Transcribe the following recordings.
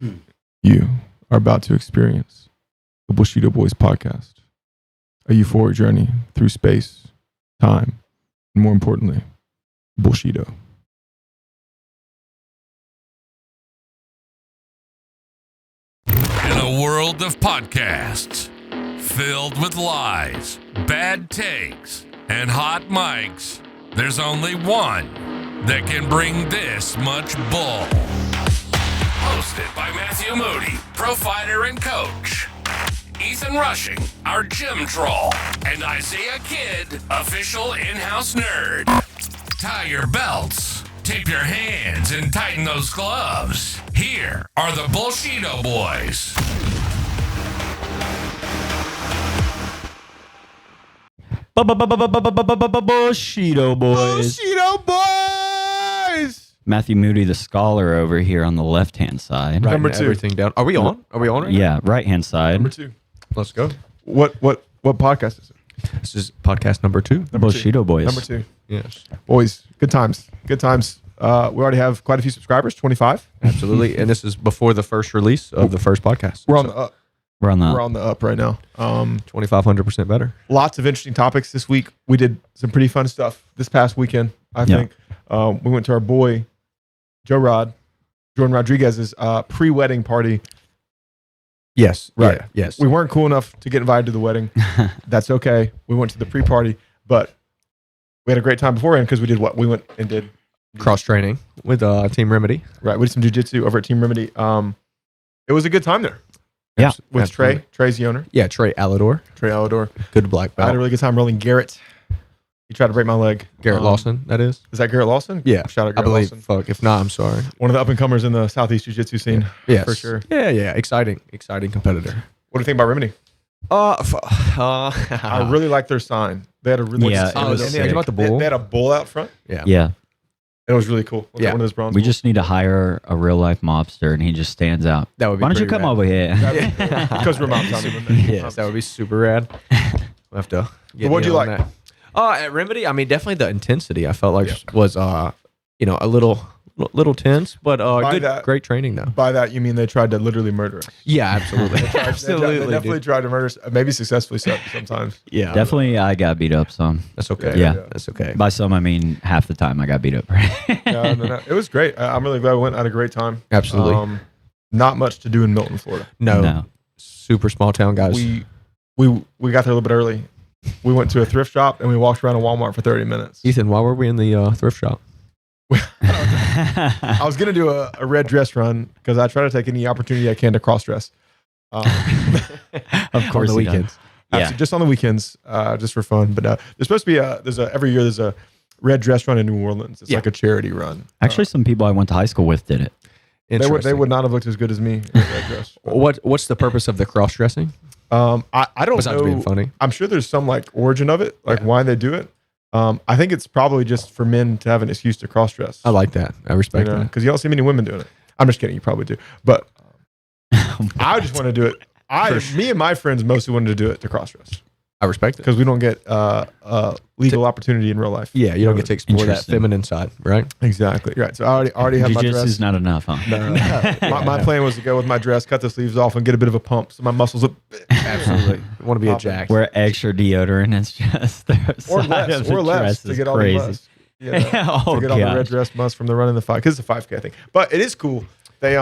You are about to experience the Bullshido Boys podcast, a euphoric journey through space, time, and more importantly, Bullshido. In a world of podcasts filled with lies, bad takes, and hot mics, there's only one that can bring this much bull. Hosted by Matthew Moody, profiler and coach, Ethan Rushing, our gym troll, and Isaiah Kidd, official in-house nerd. Tie your belts, tape your hands, and tighten those gloves. Here are the Bullshido Boys. Bullshido boys. Bullshido Boys! Matthew Moody, the scholar, over here on the left-hand side. Right. Number Writing two. everything down. Are we on? Are we on right now? Yeah, right-hand side. Number 2. Let's go. What podcast is it? This is podcast number 2. Number 2. Bullshido boys. Number 2. Yes, Boys, good times. Good times. We already have quite a few subscribers, 25. absolutely. And this is before the first release of the first podcast. We're on the up. We're on the. We're on the up right now. 2,500% better. Lots of interesting topics this week. We did some pretty fun stuff this past weekend, I think. We went to our boy, Jordan Rodriguez's pre-wedding party. Yes. Right. Yeah, yes. We weren't cool enough to get invited to the wedding. That's okay. We went to the pre-party, but we had a great time beforehand because we did what? We went and did Cross training with Team Remedy. right. We did some jiu-jitsu over at Team Remedy. It was a good time there. Yeah. With Absolutely. Trey. Trey's the owner. Yeah, Trey Alador. Trey Alador. Good black I had a belt. really good time rolling Garrett. He tried to break my leg. Garrett Lawson, that is. Is that Garrett Lawson? Yeah. Shout out I Garrett believe. Lawson. Fuck. If not, I'm sorry. One of the up-and-comers in the Southeast Jiu-Jitsu scene. Yes. For sure. Yeah. Exciting competitor. What do you think about Remedy? I really like their sign. They had a really Yeah, sign. it was And sick. About the bull. They had a bull out front. Yeah. Yeah. It was really cool. Was Yeah. that one of those bronze We bulls? just need to hire a real-life mobster, and he just stands out. That would be Why don't you pretty come rad. over here? because we're moms on him. Yes, that would be super rad. We'll have to. Get what'd in you on like? that. At Remedy, I mean, definitely the intensity. I felt like was a little tense, but By good, that- great training though. By that, you mean they tried to literally murder us. Yeah, absolutely, They definitely dude. tried to murder us. Maybe successfully sometimes. Yeah, Definitely, I got beat up some. That's okay. Yeah. That's okay. By some, I mean half the time I got beat up. No. It was great. I'm really glad we went. I had a great time. Absolutely. Not much to do in Milton, Florida. No, super small town guys. We got there a little bit early. We went to a thrift shop and we walked around a Walmart for 30 minutes. Ethan, why were we in the thrift shop? I was gonna do a red dress run because I try to take any opportunity I can to cross dress. Of On course, the he does. weekends. Yeah. Just on the weekends, just for fun. But there's supposed to be every year there's a red dress run in New Orleans. It's Yeah. like a charity run. Actually, some people I went to high school with did it. They would not have looked as good as me in a red dress. What's the purpose of the cross dressing? I don't Besides being know. funny. I'm sure there's some like origin of it, like why they do it. I think it's probably just for men to have an excuse to cross dress. I like that. I respect that. Because you don't see many women doing it. I'm just kidding. You probably do, but I just want to do it. Me and my friends mostly wanted to do it to cross dress I respect it. because we don't get legal opportunity in real life. Yeah, you don't get to explore that Interesting. feminine side, right? Exactly. Right. So I already have my Jiu-jitsu dress. is not enough, huh? My plan was to go with my dress, cut the sleeves off, and get a bit of a pump so my muscles up. Absolutely. Want to be a Popping. jack. Wear extra deodorant. It's just the Or side of the less dress to is get all crazy. the must. Yeah, Oh, to get all the red gosh. dress must from the run in the 5 because it's a 5K I think. But it is cool. They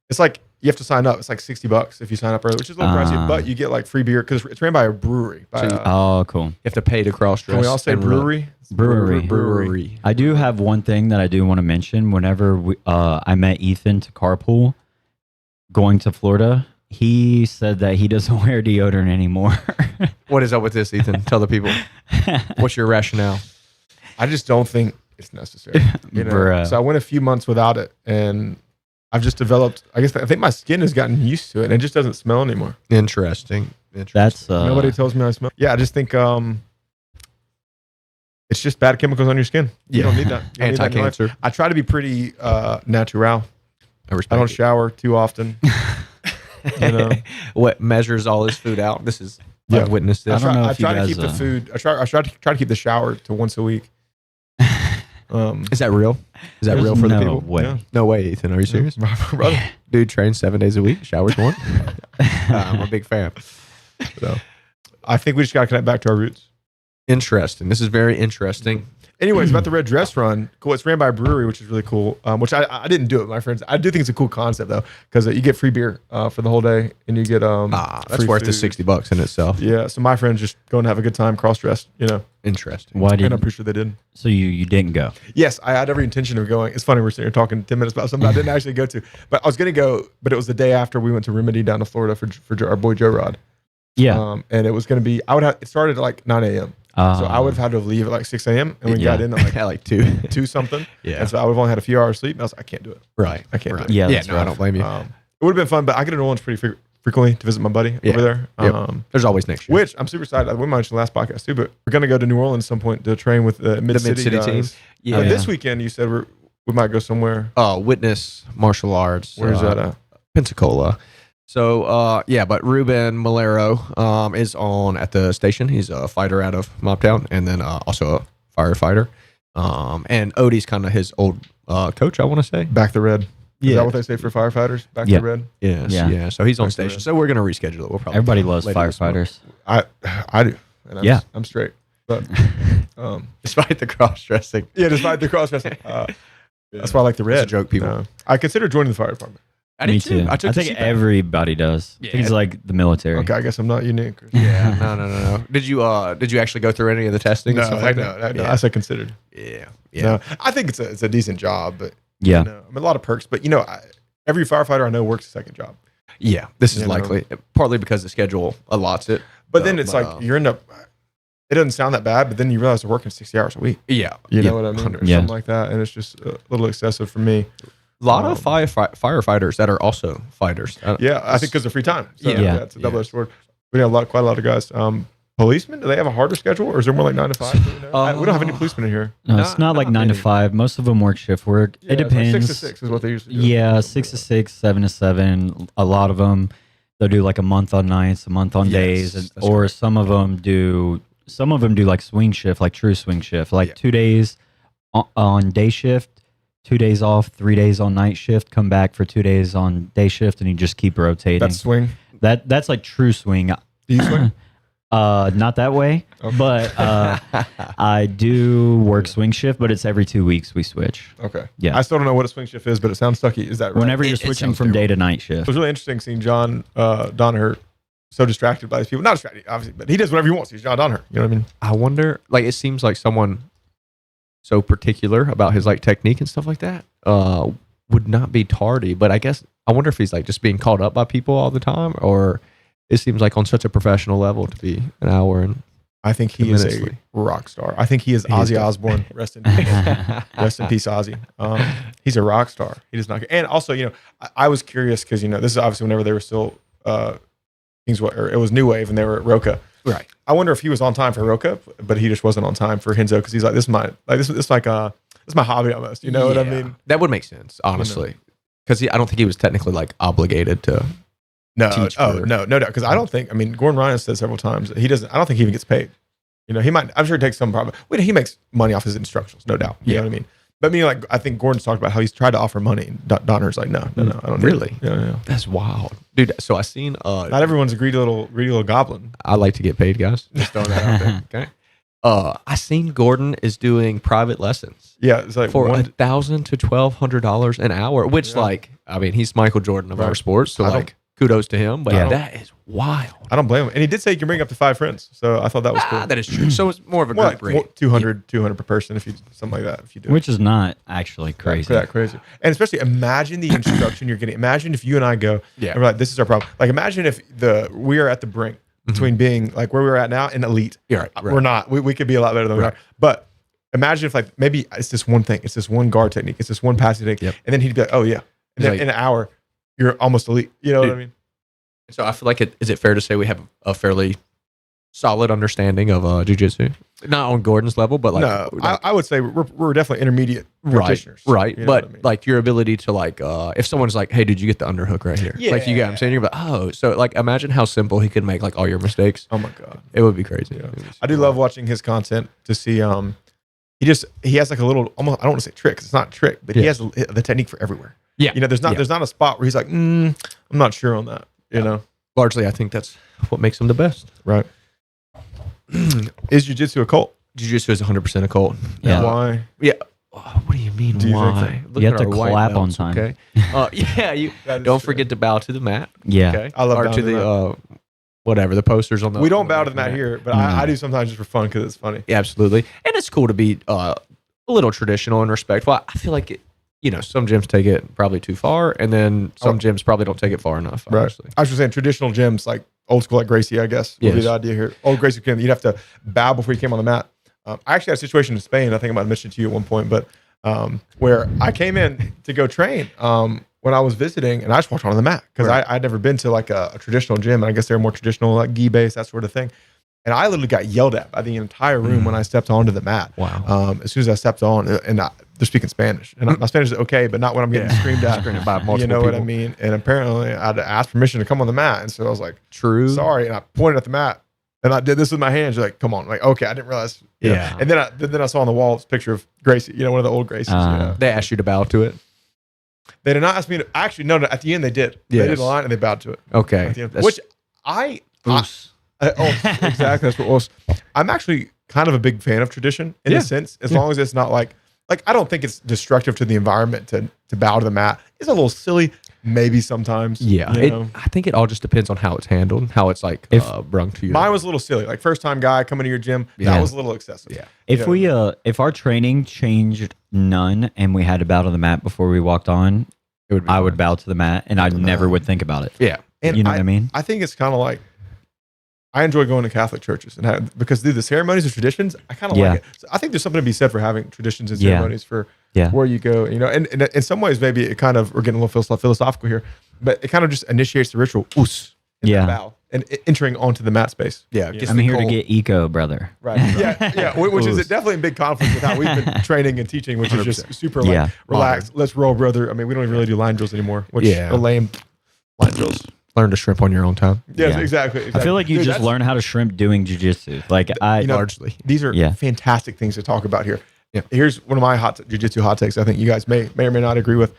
it's like you have to sign up. It's like $60 if you sign up early, which is a little pricey, but you get like free beer because it's ran by a brewery. By, Oh, cool. You have to pay to cross dress. can we all say and run. brewery? Brewery. I do have one thing that I do want to mention. Whenever I met Ethan to carpool going to Florida, he said that he doesn't wear deodorant anymore. What is up with this, Ethan? Tell the people. What's your rationale? I just don't think it's necessary. You know? Bruh. So I went a few months without it, and I've just developed. I think my skin has gotten used to it, and it just doesn't smell anymore. Interesting. That's Nobody tells me I smell. Yeah, I just think it's just bad chemicals on your skin. You don't need that. You don't need that in your life. Anti-cancer. I try to be pretty natural. I respect I don't it. shower too often. You know, What measures all his food out? This is I've witnessed I this. don't know I if you try to guys, keep the food. I try to keep the shower to once a week. Is that real? Is that There's real for the no people? way. Yeah. No way, Ethan. Are you serious? Brother. Dude trains 7 days a week, showers one. I'm a big fan. So I think we just got to connect back to our roots. Interesting. This is very interesting. Anyways, about the Red Dress Run. Cool. It's ran by a brewery, which is really cool. Which I didn't do it, my friends. I do think it's a cool concept though, because you get free beer for the whole day, and you get That's free worth the food. $60 in itself. Yeah. So my friends just go and have a good time, cross dressed, Interesting. Why and I'm did pretty sure they did. so you didn't go? Yes, I had every intention of going. It's funny we're sitting here talking 10 minutes about something I didn't actually go to, but I was going to go. But it was the day after we went to Remedy down to Florida for our boy Joe Rod. Yeah. And it was going to be. It started at like 9 a.m. So I would have had to leave at like 6 a.m. and we got in at like At like 2. 2 something. Yeah. And so I would have only had a few hours sleep. And I was like, I can't do it. Right. I can't do it. Yeah, Yeah, that's no, I rough. don't blame you. It would have been fun, but I get to New Orleans pretty frequently to visit my buddy Yeah. over there. Yep. There's always next year. Which I'm super excited. We mentioned last podcast too, but we're going to go to New Orleans at some point to train with the Mid-City Mid-City team. guys. Yeah. This weekend you said we might go somewhere. Witness Martial Arts. Where's that at? Pensacola. So, but Ruben Malero is on at the station. He's a fighter out of Mobtown and then also a firefighter. And Odie's kind of his old coach, I want to say. Back the red. Is that what they say for firefighters? Back Yeah. the red? Yes, Yeah. yeah. So he's on Back to station. red. So we're going to reschedule it. We'll probably Everybody loves later this month. firefighters. I do. And Yeah. I'm straight. But Despite the cross-dressing. yeah, despite the cross dressing. That's why I like the red. It's a joke, people. I consider joining the fire department. Me too. I took think everybody does. I think it's like the military. Okay, I guess I'm not unique. Yeah, no. Did you actually go through any of the testing? and No, stuff like no, that? I said considered. Yeah. No, I think it's a decent job, but Yeah. I mean, a lot of perks. But every firefighter I know works a second job. Yeah, this is You know. likely partly because the schedule allots it. But then it's like you end up. It doesn't sound that bad, but then you realize they're working 60 hours a week. Yeah, You know what I mean? Or 100%. Yeah. something like that, and it's just a little excessive for me. A lot of firefighters that are also fighters. Yeah, I think because of free time. So, Yeah. it's a double-edged sword. We have quite a lot of guys. Policemen, do they have a harder schedule, or is there more like 9 to 5? Do we know? We don't have any policemen in here. No, it's not like 9 to many. 5. Most of them work shift work. Yeah, It it's like depends. 6 to 6 is what they usually do. Yeah, 6 to 6, 7 to 7. A lot of them, they'll do like a month on nights, a month on Yes, days, that's or correct. some of them do like swing shift, like true swing shift, like 2 days on day shift, 2 days off, 3 days on night shift, come back for 2 days on day shift, and you just keep rotating. That's swing. That's like true swing. Do you swing? Not that way, Okay. but I do work swing shift, but it's every 2 weeks we switch. Okay. Yeah. I still don't know what a swing shift is, but it sounds sucky. Is that right? Whenever you're It switching sounds from day to night It shift. was really interesting seeing John Danaher so distracted by these people. Not distracted, obviously, but he does whatever he wants. He's John Danaher. You know what I mean? I wonder, like, it seems like someone so particular about his like technique and stuff like that would not be tardy. But I guess I wonder if he's like just being caught up by people all the time, or it seems like on such a professional level to be an hour and I think he is a Tremendously. rock star. I think he is He is Ozzy definitely- Osbourne. Rest in peace. Rest in peace, Ozzy. He's a rock star. He does not. And also, I was curious because this is obviously whenever they were still it was New Wave and they were at Roca. right. I wonder if he was on time for Roca, but he just wasn't on time for Henzo because he's like, this is my hobby almost. You know what I Yeah. mean? That would make sense, honestly, because I don't think he was technically like obligated to. No, Teach no for- doubt. Because I don't think. I mean, Gordon Ryan said several times that he doesn't. I don't think he even gets paid. He might. I'm sure he takes some profit. Wait, he makes money off his instructionals, no doubt. You know what I mean? But I think Gordon's talked about how he's tried to offer money. And Donner's like, no, I don't need Really? it. Yeah. That's wild, dude. So I seen. Not everyone's a greedy little goblin. I like to get paid, guys. Just throwing that out there. Okay. I seen Gordon is doing private lessons Yeah, it's like for one. $1,000 to $1,200 an hour, which Yeah. he's Michael Jordan of our Right. sports, so I don't- kudos to him. But Yeah. that is wild. I don't blame him. And he did say you can bring up to 5 friends, so I thought that was cool. That is true. So it's more of a More group like rate. 200 per person if you something like that if you do it. Which is not actually crazy. That crazy. And especially imagine the instruction you're getting. Imagine if you and I go, Yeah. and we're like, this is our problem. Like imagine if we are at the brink between being like where we're at now and elite. Yeah, right, right. We're not. We could be a lot better than we Right. are. But imagine if like maybe it's this one thing. It's this one guard technique. It's this one passing technique. Yep. And then he'd be like, oh yeah. And He's then like- in an hour, you're almost elite. You know what I Dude, mean? So I feel like is it fair to say we have a fairly solid understanding of jiu-jitsu? Not on Gordon's level, but like No, I would say we're definitely intermediate practitioners. Right. You know But what I mean? like your ability to like, if someone's like, hey, did you get the underhook right here? Like you get what I'm saying? You're like, oh, so like imagine how simple he could make like all your mistakes. Oh my God. It would be crazy. Yeah. It would be I do super love wild. watching his content to see he has like a little, almost, I don't want to say trick, 'cause it's not a trick, but he has the technique for everywhere. Yeah. You know, there's not a spot where he's like, I'm not sure on that, you know? Largely, I think that's what makes him the best. Right. Is jiu-jitsu a cult? Jiu-jitsu is 100% a cult. Yeah. Why? Yeah. What do you mean? Do you think why? You have at to our white clap on belts, time. Okay. Yeah. You That is don't true. forget to bow to the mat. Yeah. Okay. I love or bowing to to the the whatever the posters on the. We don't on the bow to the mat here, but No. I do sometimes just for fun because it's funny. Yeah, absolutely. And it's cool to be a little traditional and respectful. I feel like some gyms take it probably too far, and then some gyms probably don't take it far enough. Right. Obviously. I was just saying traditional gyms, like old school, like Gracie, I guess, would be Yes. the idea here. Old Gracie gym, you'd have to bow before you came on the mat. I actually had a situation in Spain, I think I might have mentioned to you at one point, but where I came in to go train when I was visiting, and I just walked on the mat because I'd never been to like a traditional gym, and I guess they're more traditional, like gi base, that sort of thing. And I literally got yelled at by the entire room when I stepped onto the mat. Wow. As soon as I stepped on, and they're speaking Spanish, and my Spanish is okay, but not when I'm getting screamed at. Screamed by multiple You know what I people. mean? And apparently, I had to ask permission to come on the mat, and so I was like, True. sorry, and I pointed at the mat, and I did this with my hands. You're like, come on, like, okay, I didn't realize. You know. Yeah. And then I saw on the wall this picture of Gracie, one of the old Gracies. They asked you to bow to it. They did not ask me to. Actually, no. At the end, they did. They Yes. did a line and they bowed to it. Okay. At the end. That's- Which I Oos. exactly. That's what was. I'm actually kind of a big fan of tradition in Yeah. a sense, as long as it's not like I don't think it's destructive to the environment to bow to the mat. It's a little silly, maybe sometimes. Yeah. you know? I think it all just depends on how it's handled, how it's like brung to you. Mine was a little silly. Like first time guy coming to your gym, that Yeah. was a little excessive. Yeah. If if our training changed none and we had to bow to the mat before we walked on, It would be I fine. would bow to the mat and I never would think about it. Yeah. And You know what I mean? I think it's kind of like I enjoy going to Catholic churches because the ceremonies and traditions, I kind of Yeah. like it. So I think there's something to be said for having traditions and Yeah. ceremonies for Yeah. where you go. And in some ways, maybe it kind of, we're getting a little philosophical here, but it kind of just initiates the ritual. Oos, in Yeah. the bow and entering onto the mat space. Yeah. You gets I'm the here to cold- get eco, brother. Right. Yeah. Which is definitely in big conflict with how we've been training and teaching, which is just super Yeah. relaxed. Let's roll, brother. I mean, we don't even really do line drills anymore, which Yeah. are lame line drills. learn to shrimp on your own time. Yes, Yeah. exactly. I feel like you Dude, just that's- learn how to shrimp doing jujitsu. Like Largely. These are Yeah. fantastic things to talk about here. Yeah. Here's one of my jiu-jitsu hot takes I think you guys may or may not agree with.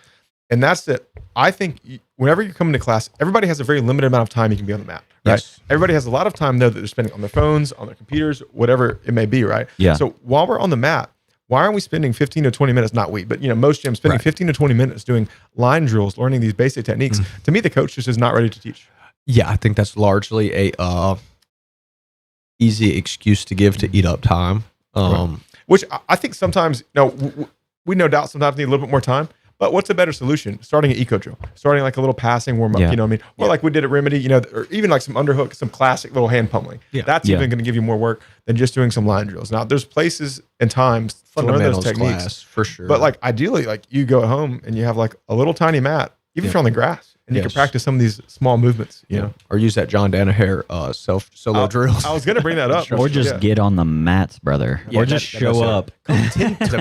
And that's that I think whenever you come into class, everybody has a very limited amount of time you can be on the mat. Right? Yes. Everybody has a lot of time though that they're spending on their phones, on their computers, whatever it may be, right? Yeah. So while we're on the mat, why aren't we spending 15 to 20 minutes? Not we, but most gyms spending Right. 15 to 20 minutes doing line drills, learning these basic techniques. To me, the coach just is not ready to teach. Yeah, I think that's largely a easy excuse to give to eat up time. Which I think sometimes, we no doubt sometimes need a little bit more time. But what's a better solution? Starting an eco drill, starting like a little passing warm up, Yeah. you know what I mean? Or like we did at Remedy, or even like some underhook, some classic little hand pummeling. Yeah. That's Yeah. even going to give you more work than just doing some line drills. Now, there's places and times to learn those Fundamentals techniques. class, for sure. But like ideally, like you go home and you have like a little tiny mat, even if you're on the grass, and you can Yes. practice some of these small movements, you know? or use that John Danaher solo drills. I was going to bring that up. or just Yeah. get on the mats, brother. Yeah, or just that show does it. up.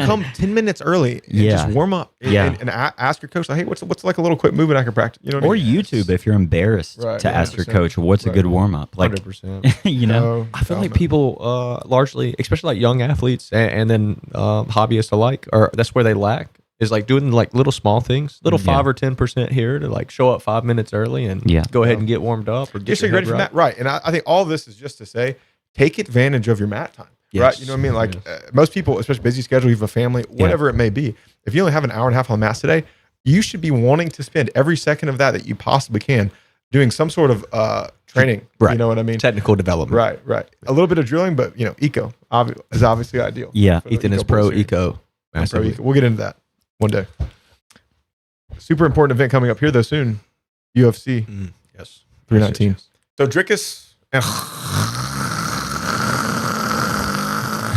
come 10 minutes early and Yeah. just warm up and, Yeah. and ask your coach, like, hey, what's like a little quick movement I can practice? You know what I Or mean? YouTube if you're embarrassed Right, to ask your 100%. coach, what's a good warm up? Like, 100%. you know? I feel like people largely, especially like young athletes and then hobbyists alike, or that's where they lack, is like doing like little small things, little Yeah. 5 or 10% here to like show up 5 minutes early and Yeah. go ahead and get warmed up or get Just so your you're ready head for right. mat. Right. And I think all this is just to say, take advantage of your mat time. Yes. Right. You know what I mean? Like most people, especially busy schedule, you have a family, whatever it may be. If you only have an hour and a half on the mat today, you should be wanting to spend every second of that you possibly can doing some sort of training. Right. You know what I mean? Technical development. Right. A little bit of drilling, but eco is obviously ideal. Yeah. for the Ethan is eco pro boys here. eco. Pro Massively. eco. We'll get into that one day. Super important event coming up here though soon. UFC Yes. 319. Yes. So Drickus and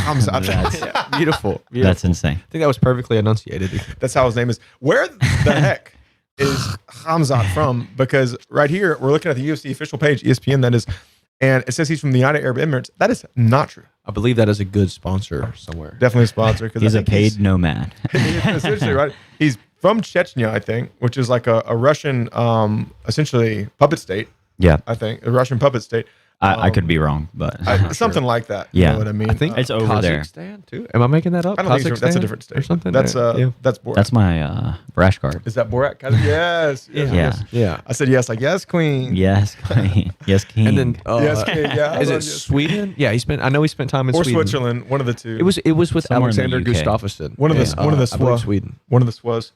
Hamzat. Beautiful. That's insane. I think that was perfectly enunciated. That's how his name is. Where the heck is Hamzat from? Because right here, we're looking at the UFC official page, ESPN, that is, and it says he's from the United Arab Emirates. That is not true. I believe that is a good sponsor somewhere. Definitely a sponsor. He's a paid nomad. Essentially, right? He's from Chechnya, I think, which is like a Russian, essentially puppet state. Yeah. I think a Russian puppet state. I could be wrong, but something like that. Yeah. You know what I mean? I think it's over there. Kazakhstan too. Am I making that up? I don't think so. That's a Kazakhstan different state or something. That's Yeah. Borat. That's my rash card. Is that Borat? Yes. Yeah. Yeah. I said yes, like yes, queen. Yes, queen. Yes, king. And then Yes, king. Yeah. is I it love yes. Sweden? Yeah, I know he spent time in Or Sweden. Switzerland? One of the two. It was with Somewhere in the Alexander UK. Gustafsson. One of the- one of the I believe Swa- Sweden. one of the SWAs.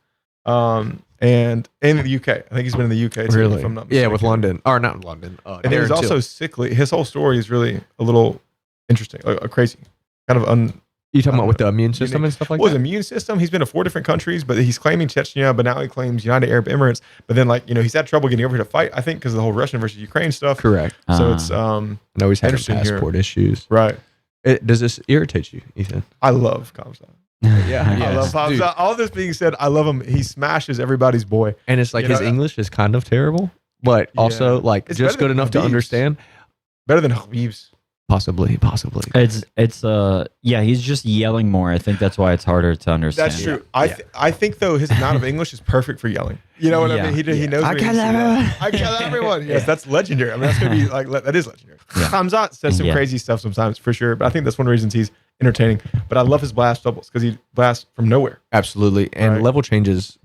And in the UK. I think he's been in the UK too, if I'm not Yeah, mistaken. with London. Or not London. And he there was in also Chile. sickly. His whole story is really a little interesting, crazy, kind of You talking about with the immune system and stuff like his that? immune system. He's been to 4 different countries, but he's claiming Chechnya, but now he claims United Arab Emirates. But then, he's had trouble getting over here to fight. I think because of the whole Russian versus Ukraine stuff. Correct. So it's I know he's had interesting here. passport issues. right. Does this irritate you, Ethan? I love Kamzat. Yeah, I love Yes, Kamzat. dude. All this being said, I love him. He smashes everybody's boy. And it's like You his know, English is kind of terrible, but also Yeah. like It's just better good than enough to Habib's. understand. Better than Habib's. Possibly. It's yeah, he's just yelling more. I think that's why it's harder to understand. That's true. I think though his amount of English is perfect for yelling. You know what I Yeah. mean? He knows. I when he kill needs to yell. everyone. I kill everyone. Yes, that's legendary. I mean, that's gonna be that is legendary. Kamzat says some Yeah. crazy stuff sometimes for sure, but I think that's one of the reasons he's entertaining. But I love his blast doubles because he blasts from nowhere. Absolutely. And Right. level changes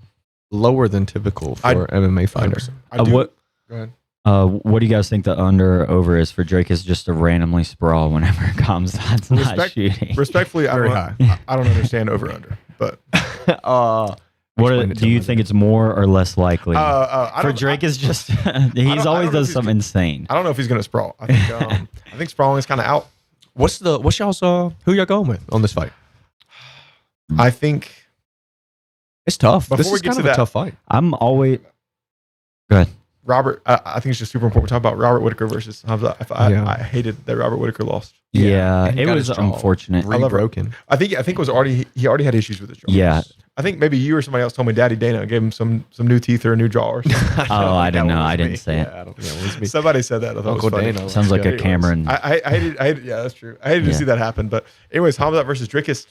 lower than typical for MMA fighters. I do. What Go ahead. what do you guys think the under or over is for Drake? Is just to randomly sprawl whenever Kamzat's not Respect- shooting. Respectfully, Very I don't understand over under, but What do you think it's more or less likely? I For don't- Drake is just I he's don't always know does if something insane. I don't know if he's gonna sprawl. I think sprawling is kind of out. What's y'all's who y'all going with on this fight? I think It's tough. Before This we is get kind to of a that- tough fight. I'm always go ahead. Robert. I think it's just super important. We talk about Robert Whitaker versus Hamza. Yeah. I hated that Robert Whitaker lost. Yeah, and he it got was his jaw unfortunate. I love it. Rebroken. I think it was already he already had issues with his jaw. Yeah. I think maybe you or somebody else told me Daddy Dana gave him some new teeth or a new jaw or something. Oh, I don't That know. was I didn't me. say it. Yeah, I don't think that was me. Somebody said that. I thought Uncle it was funny. Dana. Sounds like a Anyways, Cameron. I hated. Yeah, that's true. I hated to Yeah. see that happen. But anyways, Hamza versus Drickus.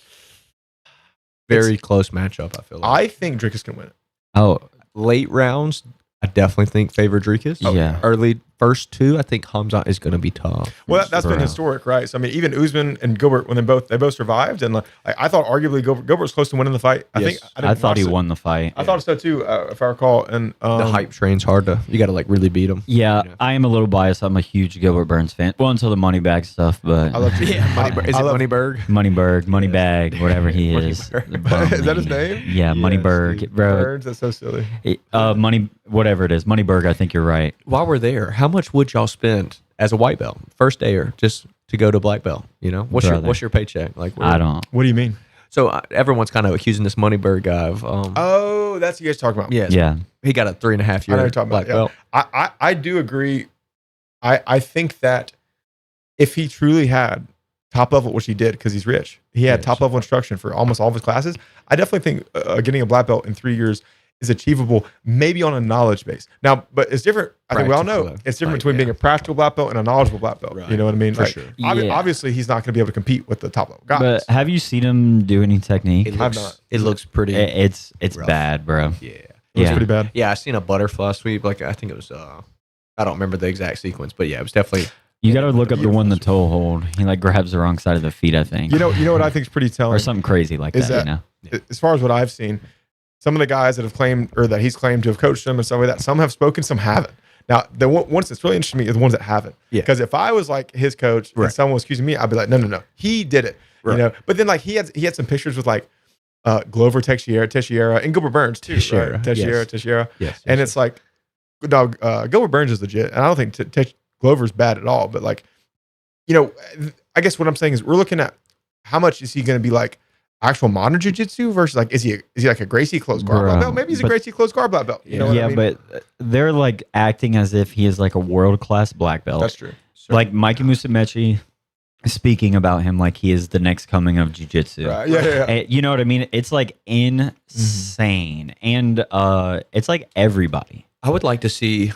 Very close matchup, I feel like. I think Drickus can win it. Oh, Late rounds, I definitely think favor Dricus. yeah. Early first two, I think Hamza is going to be tough. Well, that's been Bro. historic, right? So I mean, even Usman and Gilbert, when they both survived, and I thought arguably Gilbert was close to winning the fight. I Yes. think I thought he watch it. won the fight. I thought so too, if I recall. And The hype train's hard to. You got to like really beat him. Yeah, Yeah. I am a little biased. I'm a huge Gilbert Burns fan. Well, until the Moneybag stuff, but I love Is it Moneyberg? Moneyberg, Moneybag, whatever he is. Moneybag. Is that his name? Yeah, Moneyberg, dude. bro. Burns, that's so silly. Money, whatever it is, Moneyberg. I think you're right. While we're there, how much would y'all spend as a white belt, first dayer, just to go to black belt? You know, Brother. what's your paycheck? Like, I don't. What do you mean? So everyone's kind of accusing this Moneyberg guy of. Oh, that's what you guys talking about. Yes. Yeah, He got a 3.5 I know year you're talking black about. Yeah. belt. I do agree. I think that if he truly had top level, which he did because he's rich, he had Yes. top level instruction for almost all of his classes. I definitely think getting a black belt in 3 years is achievable, maybe on a knowledge base. Now, but it's different. I think we all know Practical, it's different like, between being yeah. a practical black belt and a knowledgeable black belt. Right. You know what I mean? For sure. Yeah. Obviously, he's not going to be able to compete with the top level guys. but have you seen him do any technique? It I've looks, not. it looks pretty. It's rough. bad, bro. Yeah. It was Yeah. pretty bad. Yeah, I seen a butterfly sweep. Like I think it was. I don't remember the exact sequence, but yeah, it was definitely. You got to look up the one the toe hold. He like grabs the wrong side of the feet, I think. You know what I think is pretty telling. or something crazy like Is that. that- You know. As far as what I've seen, some of the guys that have claimed or that he's claimed to have coached them and stuff like that, some have spoken, some haven't. Now, the ones that's really interesting to me are the ones that haven't. Yeah. Because if I was like his coach and Right. someone was accusing me, I'd be like, no, he did it. Right. You know. But then like he had some pictures with like Glover Teixeira, and Gilbert Burns too. Teixeira, Right? yes. Teixeira. Yes. And it's like, dog, Gilbert Burns is legit, and I don't think Glover's bad at all. But like, I guess what I'm saying is we're looking at how much is he going to be like actual modern jiu-jitsu versus like is he like a Gracie closed guard black Bruh, belt? Maybe he's a but- Gracie closed guard black belt. You know what yeah, I mean? but they're like acting as if he is like a world class black belt. That's true. Like Mikey Musumeci speaking about him like he is the next coming of jiu-jitsu. Right. Yeah. You know what I mean? It's like insane. And it's like everybody. I would like to see.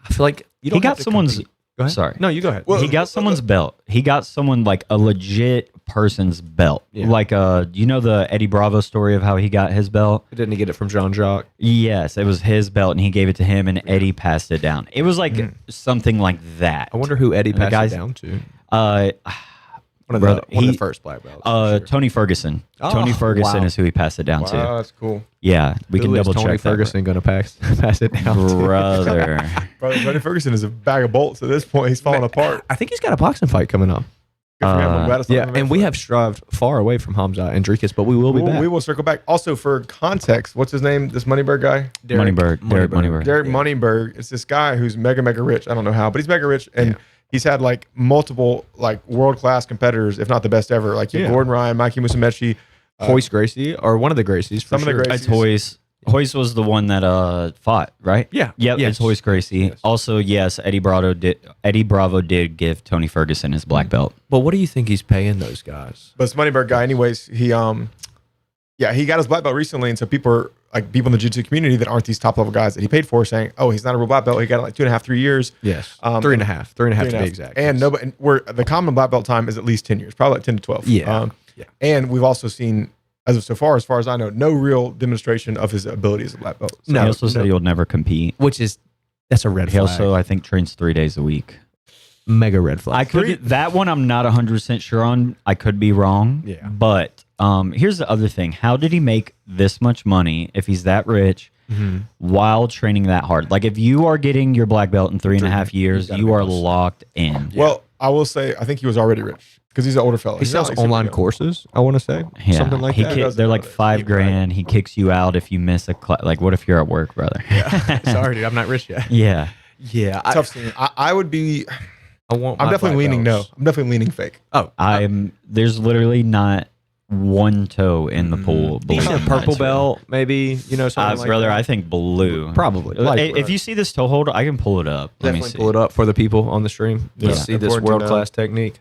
I feel like you don't He got have to someone's compete. Go ahead. Sorry. No, you go ahead. Well, he got someone's belt. He got someone like a legit person's belt. Yeah. Like you know the Eddie Bravo story of how he got his belt? Didn't he get it from Jean Jacques? Yes, it was his belt and he gave it to him and Eddie passed it down. It was like something like that. I wonder who Eddie And the passed guys- it down to. Uh One of he- the first black belts. for sure. Tony Ferguson. Oh, Tony Ferguson wow. is who he passed it down to. Wow, that's cool. Yeah, we can Who is double Tony check Ferguson going to pass it down to? Brother. Brother, Tony Ferguson is a bag of bolts at this point. He's falling apart. I think he's got a boxing fight coming up. Good for him. I'm glad it's not Yeah, him and we eventually. have strived far away from Hamza and Dricus, but we will be back. We will circle back. Also, for context, what's his name? This Moneyberg guy? Derek Moneyberg. Derek Moneyberg. It's this guy who's mega rich. I don't know how, but he's mega rich, and he's had like multiple like world class competitors, if not the best ever. Like Gordon Ryan, Mikey Musumeci, Hoist Gracie, or one of the Gracies. For Some of the sure. Gracies. It's Hoist. Hoist was the one that fought, right? Yeah. Yep, Yes. it's Hoist Gracie. Yes. Also, yes, Eddie Bravo did give Tony Ferguson his black belt. But what do you think he's paying those guys? but this Moneyberg guy, anyways, he he got his black belt recently, and so people are like people in the jiu-jitsu community that aren't these top level guys that he paid for, saying, "Oh, he's not a real black belt. He got it like 2.5, 3 years." Yes. Three and a 3.5 to be exact. And nobody, and where the common black belt time is at least 10 years, probably like 10 to 12. Yeah. And we've also seen, as far as I know, no real demonstration of his ability as a black belt. So, he also said he'll never compete. That's a red He flag. also, I think, trains 3 days a week. Mega red flag. That one I'm not 100% sure on. I could be wrong. Yeah. But here's the other thing. How did he make this much money if he's that rich while training that hard? Like if you are getting your black belt in 3.5 years, you are locked in. Well, I will say, I think he was already rich because he's an older fella. He He's not sells like super online young. courses, I want to say. Yeah. Something like that. does They're like about it. $5,000. He kicks you out if you miss a class. Like, what if you're at work, brother? Sorry, dude. I'm not rich yet. Yeah. Yeah. Tough scene. I would be. I want I'm my definitely black leaning belts. no. I'm definitely leaning fake. Oh, There's literally not one toe in the pool. believe it or decent not, purple it's real. belt, maybe, something like brother, that. I think blue. Probably. If you see this toe hold, I can pull it up. Let me Definitely see. pull it up for the people on the stream. Yeah. Let's see this Important to know. world-class technique.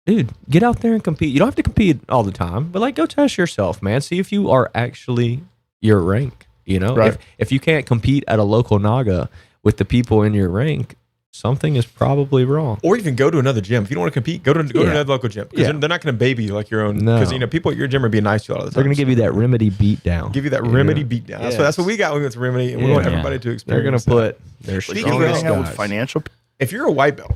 Dude, get out there and compete. You don't have to compete all the time, but like go test yourself, man. See if you are actually your rank. Right. If you can't compete at a local Naga with the people in your rank, something is probably wrong. Or even go to another gym. If you don't want to compete, go to another local gym. Because Yeah. they're not going to baby you like your own. No. Because people at your gym are being nice to you all the time. They're gonna give you that remedy beat down. Give you that remedy beat down. That's what we got when we went to remedy, and we want Yeah. everybody to They're experience. gonna that. put their Speaking You of can strongest hang out with guys. financial. If you're a white belt,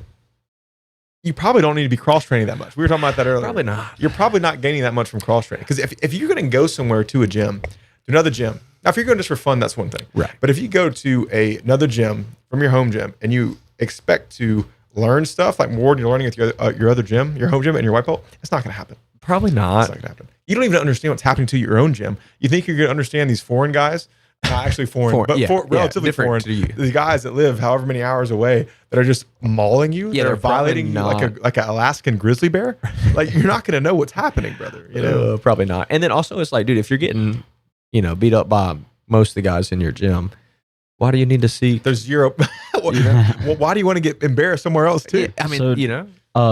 you probably don't need to be cross training that much. We were talking about that earlier. Probably not. You're probably not gaining that much from cross training. Because if you're going to go somewhere to a gym, to another gym, now if you're going just for fun, that's one thing. Right. But if you go to another gym from your home gym and you expect to learn stuff like more than you're learning at your other gym, your home gym, and your white belt, it's not going to happen. Probably It's not. not going to happen. You don't even understand what's happening to your own gym. You think you're going to understand these foreign guys. Not actually foreign, but relatively different foreign. to you. The guys that live however many hours away that are just mauling you, Yeah, that are they're probably violating you like not. like an Alaskan grizzly bear. Like you're not going to know what's happening, brother. You know, Probably not. And then also, it's like, dude, if you're getting, beat up by most of the guys in your gym, why do you need to see? there's zero. Well, why do you want to get embarrassed somewhere else too? I mean, So- We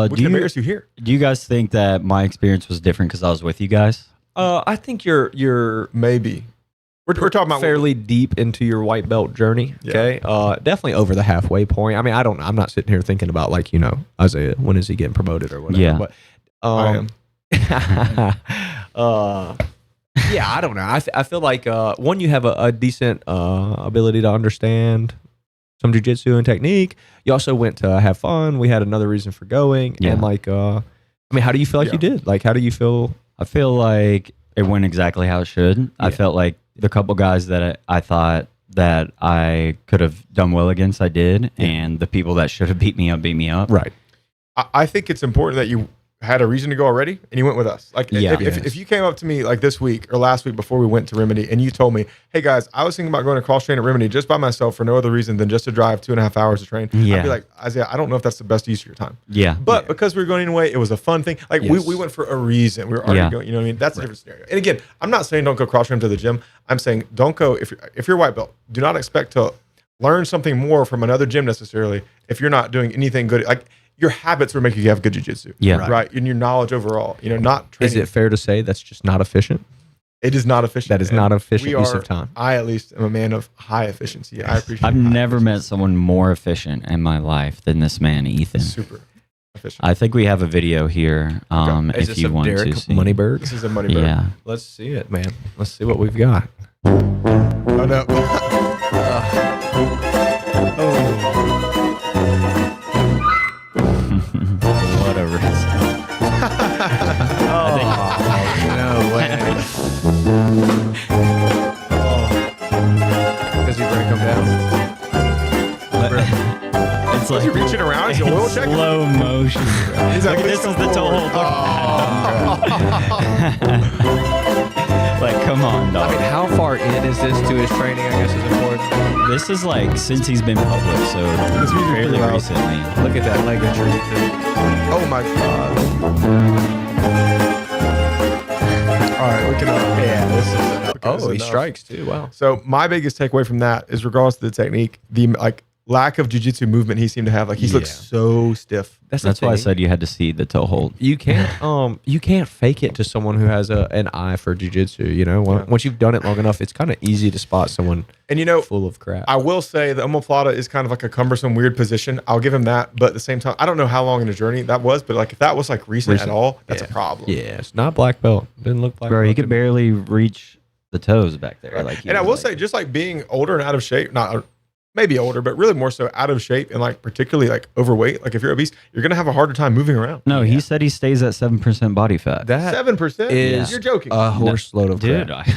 Do can embarrass you, you here. do you guys think that my experience was different because I was with you guys? I think you're Maybe we're talking about fairly deep into your white belt journey. Yeah. Okay, definitely over the halfway point. I mean, I'm not sitting here thinking about like Isaiah, when is he getting promoted or whatever. Yeah. But I am. yeah, I don't know. I feel like one, you have a decent ability to understand some jujitsu and technique. You also went to have fun. We had another reason for going. Yeah. And like, I mean, how do you feel like you did? Like, how do you feel? I feel like it went exactly how it should. I felt like the couple guys that I thought that I could have done well against, I did. And the people that should have beat me up. Right. I think it's important that you had a reason to go already and you went with us. Like Yeah. if you came up to me like this week or last week before we went to Remedy and you told me, hey guys, I was thinking about going to cross train at Remedy just by myself for no other reason than just to drive 2.5 hours to train. Yeah. I'd be like, Isaiah, I don't know if that's the best use of your time. Yeah. But because we were going anyway, it was a fun thing. Like Yes. we went for a reason. We were already Yeah. going, you know what I mean? That's a different scenario. And again, I'm not saying don't go cross train to the gym. I'm saying don't go if you're white belt, do not expect to learn something more from another gym necessarily if you're not doing anything good. Like your habits will make you have good jiu-jitsu. Yeah. Right. And your knowledge overall, not training. Is it fair to say that's just not efficient? It is not efficient. That is not efficient use of time. I at least am a man of high efficiency. I appreciate. I've never met someone more efficient in my life than this man, Ethan. Super efficient. I think we have a video here. Is If this you of want Derek to see. Moneyberg? This is a money bird. Yeah. Let's see it, man. Let's see what we've got. Oh no. What a risk. No way. Does he break them down? It's Was like he reaching around? Is he oil checking? slow motion. He's like, This is the toe hold. Like, come on, I dog. mean, how far in is this to his training? I guess is important. This is like since he's been public, so This music's fairly pretty loud. recently. Look at that leg injury. Oh my god. All right, we can. Yeah, this is. Oh, he enough. strikes too. Wow. So my biggest takeaway from that is, regardless of the technique, the like lack of jiu-jitsu movement he seemed to have. Like he looks so stiff. That's why I said you had to see the toe hold. you can't fake it to someone who has an eye for jiu-jitsu. You know, once you've done it long enough, it's kind of easy to spot someone And you know, full of crap. I will say the omoplata is kind of like a cumbersome, weird position. I'll give him that, but at the same time, I don't know how long in the journey that was, but like if that was like recent at all, that's a problem. Yeah, it's not black belt. Didn't look black Bro, belt. he could barely reach the toes back there. Like, And I will say, just like being older and out of shape, not maybe older, but really more so out of shape and like particularly like overweight. Like if you're obese, you're gonna have a harder time moving around. no, he said he stays at 7% body fat. That 7%? is You're joking. a horse load of Dude, crap.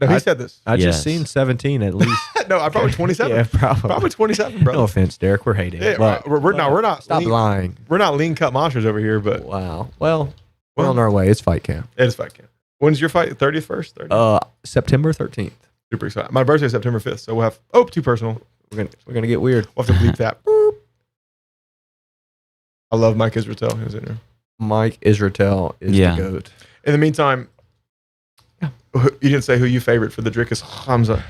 No, he said this. I just Yes. seen 17 at least. No, I probably 27. Yeah, probably. Probably 27, bro. No offense, Derek. We're hating. Yeah, but we're not stop lean, lying. we're not lean cut monsters over here, but Wow. Well, we're on our way. It's fight camp. it is fight camp. When's your fight? 30th first? 30th? September 13th. Super excited. My birthday is September 5th, so we'll have too personal. We're gonna get weird. We'll have to bleep that. Boop. I love Mike Israel. He was in there. Mike Israel is Yeah. the goat. In the meantime, you didn't say who you favorite for the Drick is Hamza.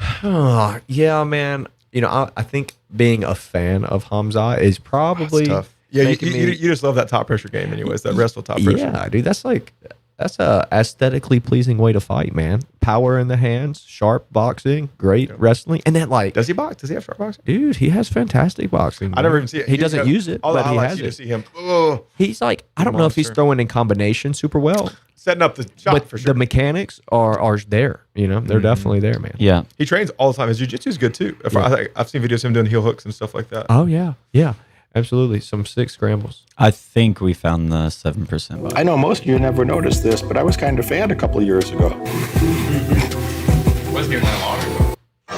Yeah, man. You know, I think being a fan of Hamza is probably That's tough. Yeah, making you me- just love that top pressure game, anyways. That wrestle top pressure. Yeah, dude, that's a aesthetically pleasing way to fight, man. Power in the hands, sharp boxing, great wrestling, and then like, Does he box? Does he have sharp boxing? dude, he has fantastic boxing. I never man. even see it. He doesn't use it, All the but he highlights, has you just it. see him. Oh, He's like, I don't know if he's Monster. throwing in combination super well, setting up the shot but for sure. the mechanics are there. You know, they're definitely there, man. Yeah. He trains all the time. His jiu-jitsu is good too. I've seen videos of him doing heel hooks and stuff like that. Oh yeah, yeah, absolutely. Some sick scrambles. I think we found the 7% body. I know most of you never noticed this, but I was kind of a fan a couple of years ago. Was getting that long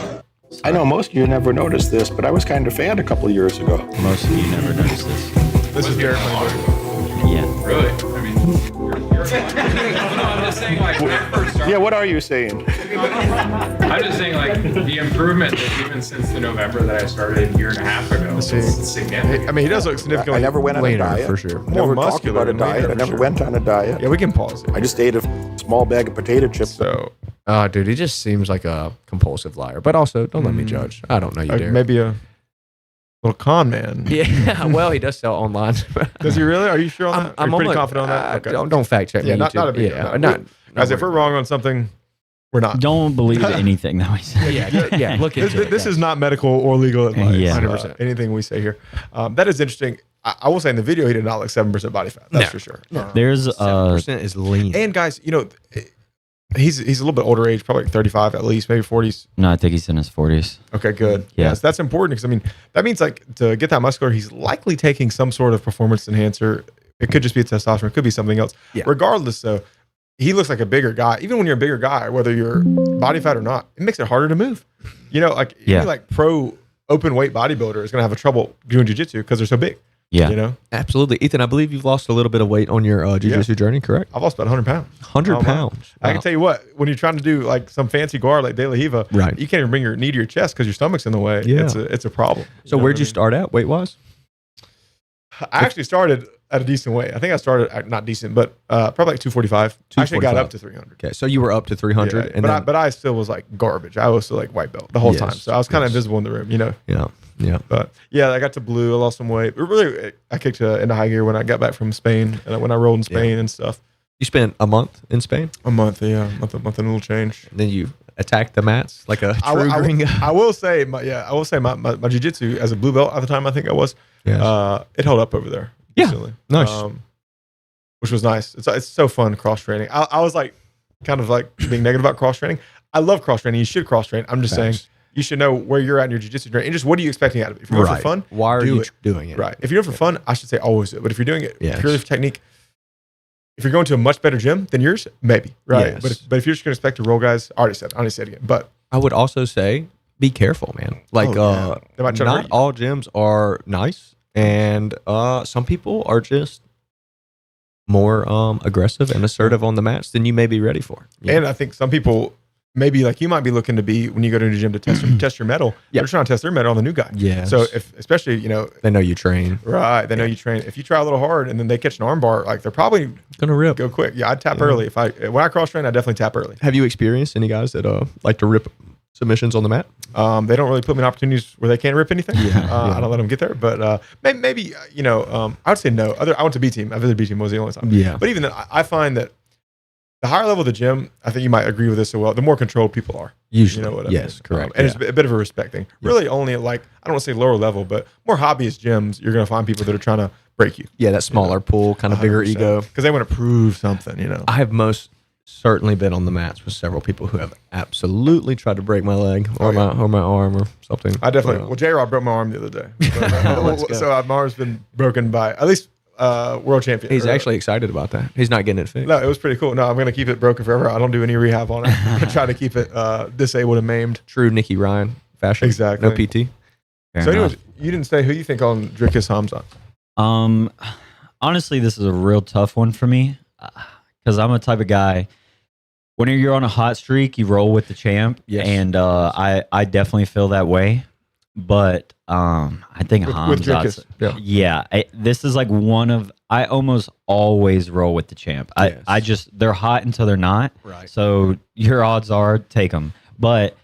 ago. I know most of you never noticed this, but I was kind of a fan a couple of years ago. Most of you never noticed this. This is Derek Moneyberg. Yeah. Really? I mean, you're no, I'm just saying, like, when I first started, Yeah, what are you saying? I'm just saying, like, the improvement that even since the November that I started a year and a half ago is significant. I mean, he does look significantly. I never went on Later, a diet. for sure. I never More talked muscular about a than diet. later, I for never sure. went on a diet. Yeah, we can pause it. I just ate a small bag of potato chips. So Dude, he just seems like a compulsive liar. But also, don't let me judge. I don't know you, Derek. maybe a little con man. Yeah, well, he does sell online. Does he really? Are you sure on that? Are you pretty confident on that? Okay. Don't fact check me. Yeah, not YouTube. a big yeah, deal. not. Guys, if we're wrong on something, we're not. Don't believe anything that we say. yeah, look This, into it. this is not medical or legal advice. Yeah. 100%. Anything we say here. That is interesting. I will say in the video, he did not look 7% body fat. That's No. for sure. There's 7% is lean. And guys, you know, he's a little bit older age, probably like 35 at least, maybe 40s. no, I think he's in his 40s. Okay, good. Yeah. Yes, that's important because I mean that means like to get that muscular, he's likely taking some sort of performance enhancer. It could just be a testosterone, it could be something else. Yeah. Regardless, though, he looks like a bigger guy. Even when you're a bigger guy, whether you're body fat or not, it makes it harder to move. You know, like Yeah. any like pro open weight bodybuilder is gonna have a trouble doing jiu-jitsu because they're so big. Yeah. You know, Absolutely. Ethan, I believe you've lost a little bit of weight on your jiu-jitsu journey, correct? I've lost about 100 pounds. 100 Oh, wow. pounds. I can tell you what, when you're trying to do like some fancy guard like De La Hiva, Right. you can't even bring your knee to your chest because your stomach's in the way. Yeah. It's a problem. So know where'd what I you mean? start at weight-wise? I actually started at a decent weight. I think I started at, not decent, but probably like 245. I actually got 245. up to 300. Okay, so you were up to 300. Yeah, and but, then, but I still was like garbage. I was still like white belt the whole Yes, time. So I was kind of yes. invisible in the room, you know. yeah. But yeah, I got to blue. I lost some weight. But really, I kicked into high gear when I got back from Spain and when I rolled in Spain and stuff. You spent a month in Spain, A month, yeah, month and a little change. and then you attacked the mats like a true gringo. I will say, my jiu-jitsu as a blue belt at the time, I think I was, Yes. it held up over there. Yeah. Decently. Nice. Which was nice. It's so fun cross training. I was like, kind of like being negative about cross training. I love cross training. You should cross train. I'm just saying you should know where you're at in your jiu-jitsu journey and just what are you expecting out of it. If you're doing it for fun, Why are do you it. doing it? Right. If you're doing it for fun, I should say always do it. But if you're doing it Yes. purely for technique, if you're going to a much better gym than yours, maybe. Right. Yes. But if you're just going to expect to roll guys, I already said it again. But I would also say be careful, man. Like They might try to hurt not you. all gyms are nice, and some people are just more aggressive and assertive on the mats than you may be ready for. Yeah. And I think some people, maybe like you might be looking to be when you go to the gym to test your metal. Yep. They're trying to test their metal on the new guy. Yes. So especially, they know you train, right, they know you train. If you try a little hard and then they catch an arm bar, like they're probably gonna rip. go quick. Yeah, I'd tap early. When I cross train, I definitely tap early. Have you experienced any guys that like to rip submissions on the mat? They don't really put me in opportunities where they can't rip anything. Yeah. I don't let them get there. But maybe I would say no. I went to B team. I visited B team was the only time. Yeah. But even then, I find that the higher level of the gym, I think you might agree with this as well. The more controlled people are. Usually, You know what I yes, mean? correct. And it's a bit of a respect thing. Really, only at like I don't want to say lower level, but more hobbyist gyms, you're going to find people that are trying to break you. Yeah, that smaller pool, kind of bigger ego. Because they want to prove something. I have most certainly been on the mats with several people who have absolutely tried to break my leg or my arm or something. I definitely. Well, J-Rod broke my arm the other day. Let's go. So my arm's been broken by at least world champion. He's Or- actually excited about that. He's not getting it fixed. No, it was pretty cool. No, I'm going to keep it broken forever. I don't do any rehab on it. I'm going to try to keep it disabled and maimed. True Nicky Ryan fashion. Exactly. No PT. Fair So, enough. anyways, you didn't say who you think on Drickus Hamzat. Honestly, this is a real tough one for me because I'm a type of guy. When you're on a hot streak, you roll with the champ, Yes. and I definitely feel that way. But I think With Hamzat's Drickus. this is like one of I almost always roll with the champ. Yes. I just they're hot until they're not. Right. So your odds are take them. But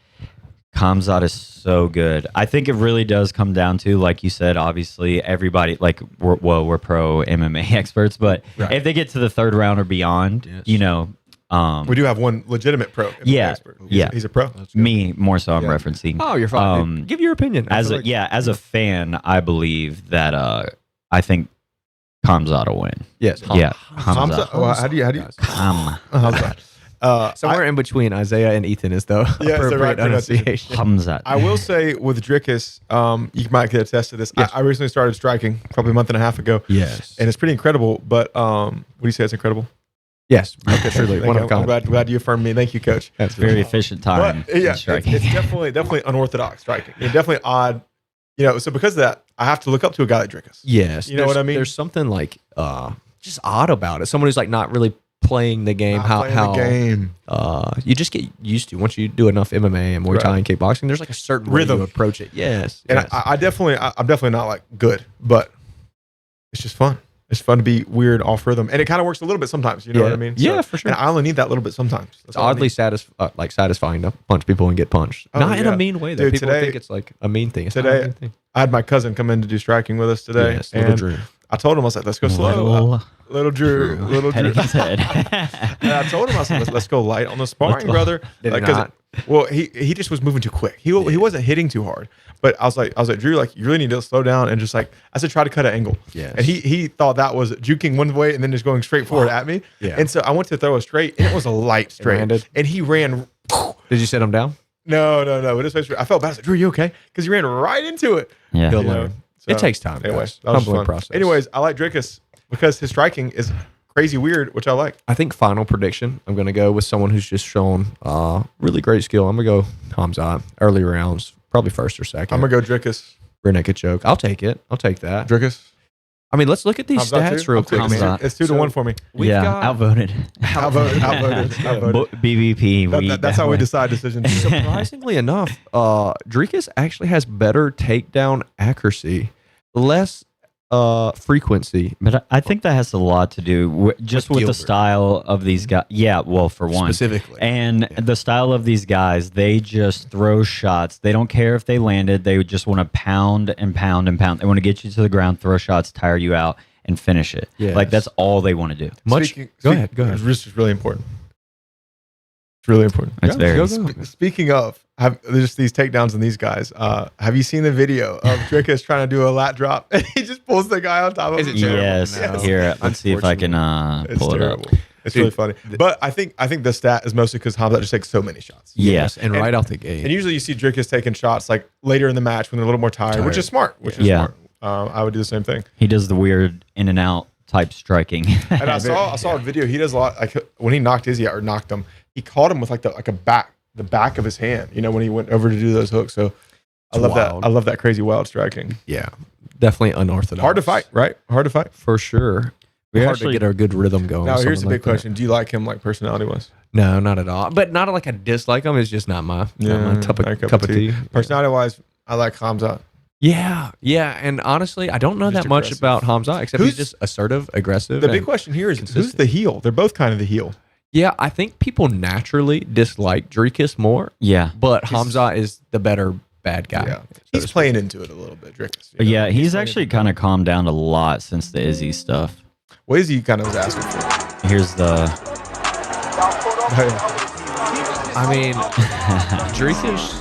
Hamzat is so good. I think it really does come down to, like you said, obviously everybody like we're pro MMA experts, but Right. if they get to the third round or beyond, Yes. We do have one legitimate pro. MMA Yeah, expert. yeah. He's a pro. me more so I'm Yeah. referencing. Oh, you're fine. Give your opinion. I As feel a as a fan, I believe that I think Hamzat will win. yes. Yeah, Hamzat. Hamzat. Well, how do you? Hamzat. Somewhere in between Isaiah and Ethan is the it's the right appropriate pronunciation. enunciation. Hamzat. I will say with Drickus, you might get attest to this. Yes. I recently started striking probably a month and a half ago. Yes. And it's pretty incredible. But what do you say? It's incredible. Yes. Okay, truly. Thank One you. of a kind. I'm glad you affirmed me. Thank you, Coach. That's Very efficient time. But yeah, in striking. it's definitely unorthodox striking. It's definitely odd. So because of that, I have to look up to a guy like Drickus. Yes. You know what I mean? There's something like just odd about it. Someone who's like not really playing the game. Playing the game. You just get used to once you do enough MMA and Muay Thai and kickboxing. There's like a certain Rhythm. way you approach it. Yes. And yes. I'm definitely not like good, but it's just fun. It's fun to be weird off rhythm, and it kind of works a little bit sometimes. You know what I mean? Yeah, for sure. And I only need that little bit sometimes. That's It's all I oddly need. satisfying to punch people and get punched. Oh, Not in yeah. a mean way though. Dude, People today- think it's like a mean thing. It's not a today- mean thing. I had my cousin come in to do striking with us today, Yes, little and Drew. I told him, I was like, let's go slow. Little Drew. Petting his head. And I told him, I said, let's go light on the sparring, brother. Did he 'cause not? well, he just was moving too quick. He wasn't hitting too hard. But I was like, Drew, like you really need to slow down and just like I said, try to cut an angle. Yes. And he thought that was juking one way and then just going straight forward at me. Yeah. And so I went to throw a straight and it was a light straight. landed? And he ran. Did you sit him down? No. But I felt bad. I was like, Drew, you okay? Because he ran right into it. Yeah. He'll You know? learn. So, It takes time. Anyway, guys. that was Humbling fun. process. Anyways, I like Drickus because his striking is crazy weird, which I like. I think final prediction. I'm going to go with someone who's just shown really great skill. I'm going to go Hamzat. Early rounds, probably first or second. I'm gonna go Drickus. rear naked choke. I'll take it. I'll take that. Drickus. I mean, let's look at these Hamzat stats too? real I'm quick, taking man. Hamzat. It's 2-1 for me. We've yeah, got- outvoted. Outvoted. BBP. That's how we decide decisions. Surprisingly enough, Drickus actually has better takedown accuracy, less frequency But I think that has a lot to do just with the Gilbert. style of these guys. Yeah, well, for one. specifically. And the style of these guys, they just throw shots. They don't care if they landed. They just want to pound and pound and pound. They want to get you to the ground, throw shots, tire you out. and finish it. Yes. Like that's all they want to do. Go ahead. This is really important. It's really important. It's very. Speaking of, there's these takedowns on these guys. Have you seen the video of Drickus trying to do a lat drop and he just pulls the guy on top of him? Yes. No. Here, let's see if I can pull it up. It's really funny. But I think the stat is mostly because Hamzat just takes so many shots. Yes. And right out the gate. And usually you see Drickus taking shots like later in the match when they're a little more tired. Which is smart. Smart. I would do the same thing. He does the weird in and out type striking. And I saw a video. He does a lot. Like when he knocked Izzy out or knocked him, he caught him with the back of his hand. You know, when he went over to do those hooks. So I love that. I love that crazy wild striking. Yeah, definitely unorthodox. Hard to fight, right? Hard to fight for sure. Hard to get a good rhythm going. Now here's the big question: do you like him like personality wise? No, not at all. But not like I dislike him. It's just not my cup of tea. Personality wise, I like Hamzat. Yeah. And honestly, I don't know that much about Hamzat except he's just assertive, aggressive. The big question here is who's the heel? They're both kind of the heel. Yeah, I think people naturally dislike Drickus more. Yeah. But Hamzat is the better bad guy. Yeah. He's playing into it a little bit, Drickus. Yeah, he's actually kind of calmed down a lot since the Izzy stuff. What Izzy kind of was asking for? Here's the... I mean, Drickus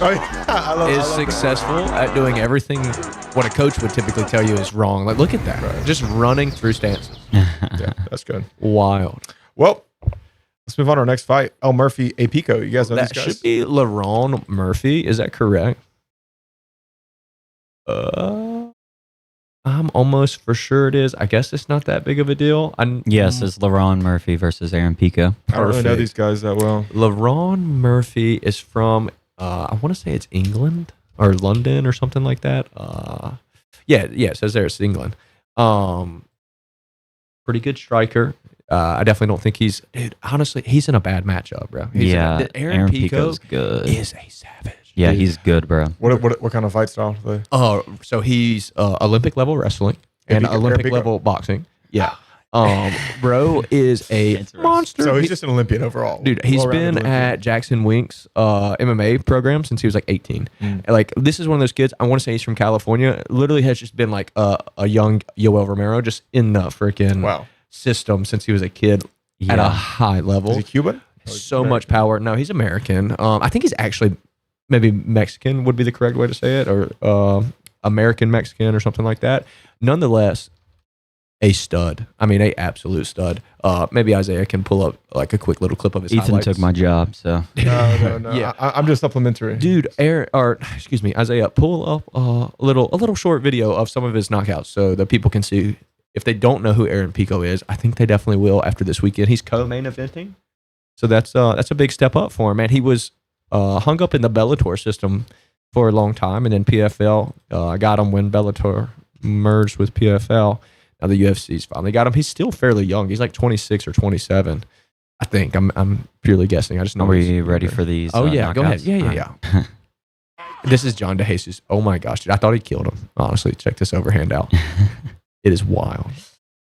is successful at doing everything what a coach would typically tell you is wrong. Like, look at that. Right. Just running through stances. Yeah, that's good. Wild. Well, let's move on to our next fight. El Murphy, Pico. You guys know that these guys? Should be LaRon Murphy. Is that correct? I'm almost for sure it is. I guess it's not that big of a deal. Yes, it's LaRon Murphy versus Aaron Pico. I don't really know these guys that well. LaRon Murphy is from, I want to say it's England or London or something like that. Yeah, it says there it's England. Pretty good striker. I definitely don't think honestly, he's in a bad matchup, bro. Aaron Pico's good. Is a savage. Yeah, he's good, bro. What kind of fight style do they? So he's Olympic level wrestling and Olympic level boxing. Yeah. Bro is a monster. So he's just an Olympian overall. Dude, he's been at Jackson Wink's MMA program since he was like 18. Like, this is one of those kids, I want to say he's from California, literally has just been like a young Yoel Romero, just in the freaking system since he was a kid at a high level. Is he Cuban? So much power. No, he's American. I think he's actually maybe Mexican would be the correct way to say it, or American Mexican or something like that. Nonetheless, a stud. I mean, a absolute stud. Maybe Isaiah can pull up like a quick little clip of his Ethan highlights. took my job, so. No. Yeah. I'm just supplementary. Dude, Isaiah, pull up a little short video of some of his knockouts so that people can see. If they don't know who Aaron Pico is, I think they definitely will after this weekend. He's co-main eventing, so that's a big step up for him, man. He was hung up in the Bellator system for a long time, and then PFL got him when Bellator merged with PFL. Now the UFC's finally got him. He's still fairly young. He's like 26 or 27, I think. I'm purely guessing. I just know. Are we ready for these? Oh yeah, knockouts? go ahead. Yeah. This is John DeJesus. Oh my gosh, dude! I thought he killed him. Honestly, check this overhand out. It is wild.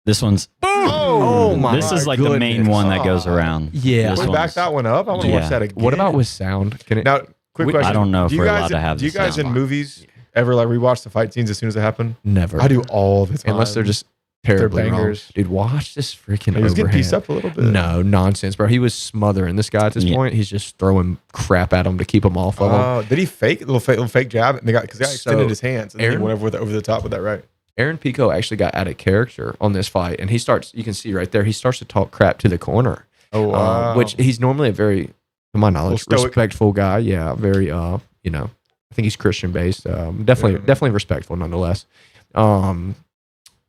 This one's. Oh my! This is like the main one that goes around. Yeah. Can we back that one up? I want to watch that again. What about with sound? Can it? Now, quick question. I don't know if we're allowed to have. Do you guys in movies ever like rewatch the fight scenes as soon as they happen? Never. I do all the time. Unless they're just terribly bangers. Wrong. Dude, watch this freaking He was getting overhand. pieced up a little bit. No, nonsense, bro. He was smothering this guy at this point. He's just throwing crap at him to keep him off of him. Did he fake a little fake jab? And because the guy extended his hands and then he went over the top with that, right? Aaron Pico actually got out of character on this fight, and you can see right there, he starts to talk crap to the corner. Oh, wow. Which he's normally a very, to my knowledge, respectful guy. Yeah, very, I think he's Christian based. Definitely respectful nonetheless. And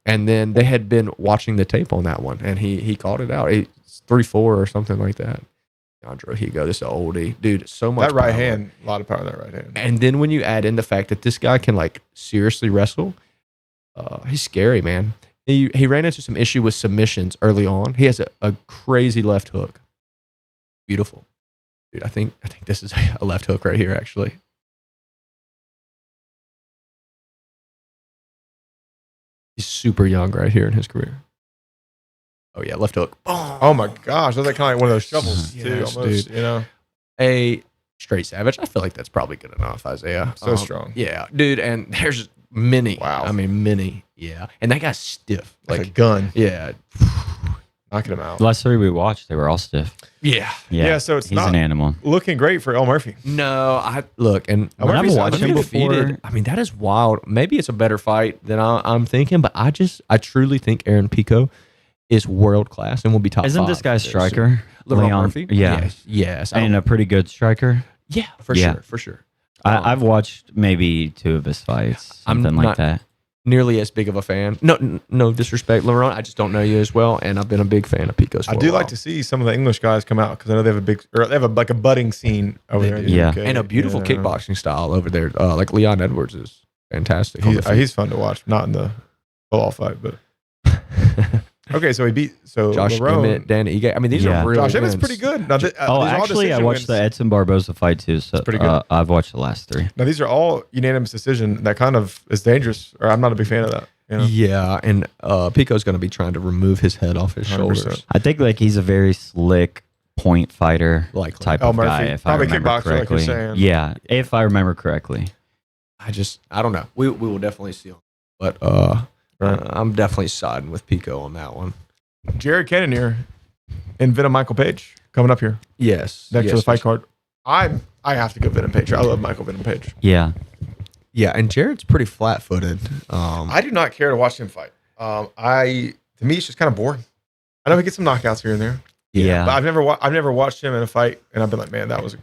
then they had been watching the tape on that one, and he called it out. It's 3-4 or something like that. Andrew Higo, this is an oldie. Dude, so much that right power. hand, a lot of power in that right hand. And then when you add in the fact that this guy can like seriously wrestle, he's scary, man. He ran into some issue with submissions early on. He has a crazy left hook. Beautiful. Dude, I think this is a left hook right here, actually. He's super young right here in his career. Oh, yeah, left hook. Boom. Oh, my gosh. That's like kind of like one of those shovels, too, Yes, almost, dude. A straight savage. I feel like that's probably good enough, Isaiah. So strong. Yeah, dude, and there's Mini. Wow. I mean, mini. Yeah. And that guy's stiff. Like a gun. Yeah. Knocking him out. The last 3 we watched, they were all stiff. Yeah. Yeah, so it's he's not an animal. looking great for El Murphy. No, I look, and I wonder if he's watched him undefeated. before. I mean, that is wild. Maybe it's a better fight than I'm thinking, but I truly think Aaron Pico is world class and will be top. Isn't 5 this guy a this striker? year. Leon Leon Murphy? Yeah. Yes. And a pretty good striker. yeah, for Yeah. sure, for sure. I've watched maybe 2 of his fights, I'm something like not- that. Nearly as big of a fan. No disrespect, Laurent. I just don't know you as well, and I've been a big fan of Pico's. I do like to see some of the English guys come out because I know they have like a budding scene over there. in the Yeah. UK. and a beautiful Yeah. kickboxing style over there. Like Leon Edwards is fantastic. on the feet. He's fun to watch. Not in the full fight, but okay. So he beat Josh Lerone. Emmett, Dan Ige. I mean, these Yeah. are real Josh Emmett's wins. pretty good. Now, Oh, these are all actually, I decision watched the wins. Edson Barboza fight too. So pretty good. I've watched the last 3. Now these are all unanimous decision. That kind of is dangerous. Or I'm not a big fan of that. You know? Yeah, and Pico's going to be trying to remove his head off his 100%. shoulders. I think like he's a very slick point fighter Likely. type El of guy. Murphy. If Probably I remember kickboxer, like you're correctly. saying. Yeah, if I remember correctly. I don't know. We will definitely see. But I'm definitely siding with Pico on that one. Jared Cannonier and Venom Michael Page coming up here Yes. next to yes, the fight card. I have to go Venom Page. I love Michael Venom Page. Yeah, Yeah, and Jared's pretty flat-footed. I do not care to watch him fight. To me, it's just kind of boring. I know he gets some knockouts here and there, yeah, but I've never watched him in a fight, and I've been like, man, that was.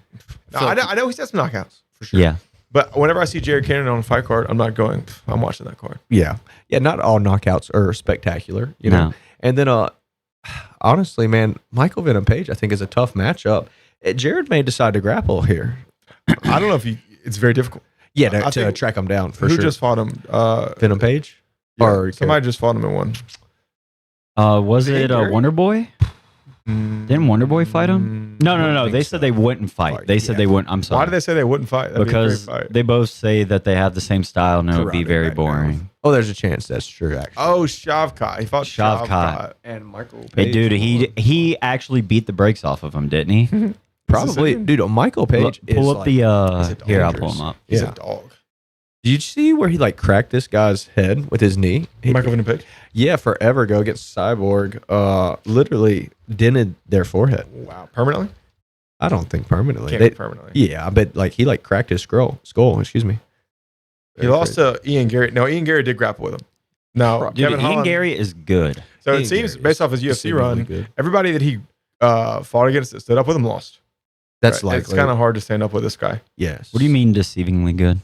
I know he's had some knockouts for sure. yeah. But whenever I see Jared Cannon on a fight card, I'm not going. I'm watching that card. Yeah. Not all knockouts are spectacular, you know. No. And then, honestly, man, Michael Venom Page, I think, is a tough matchup. Jared may decide to grapple here. I don't know if it's very difficult. Yeah, I to think- track him down for Who sure. just fought him? Venom Page? Yeah, Or somebody just fought him in one. Was Hey, it Gary? Wonder Boy? Didn't Wonder Boy fight him? No. think They said so. they wouldn't fight. They said Yeah. they wouldn't. I'm sorry. Why did they say they wouldn't fight? That'd Because be a great fight. they both say that they have the same style and it would be Karate very background. boring. Oh, there's a chance that's true, actually. Oh, Shavkat. He fought Shavkat. Shavkat. And Michael Hey, Page. dude, he actually beat the brakes off of him, didn't he? Probably. Decision? Dude, Michael Page is Pull up like, the he's a here. I'll dangerous- pull him up. He's Yeah. a dog. Did you see where he like cracked this guy's head with his knee? Michael Venom Page. Yeah, forever ago against Cyborg. Literally dented their forehead. Wow. Permanently? I don't think permanently. Can't They- be permanently. yeah, but like he like cracked his skull. Excuse me. He lost to Ian Gary. No, Ian Gary did grapple with him. No, Dude, Kevin Ian Holland. Gary is good. So Ian it seems, Gary based is off his UFC exceedingly run, good. everybody that he fought against that stood up with him lost. That's Right? likely. It's kind of hard to stand up with this guy. Yes. What do you mean deceivingly good?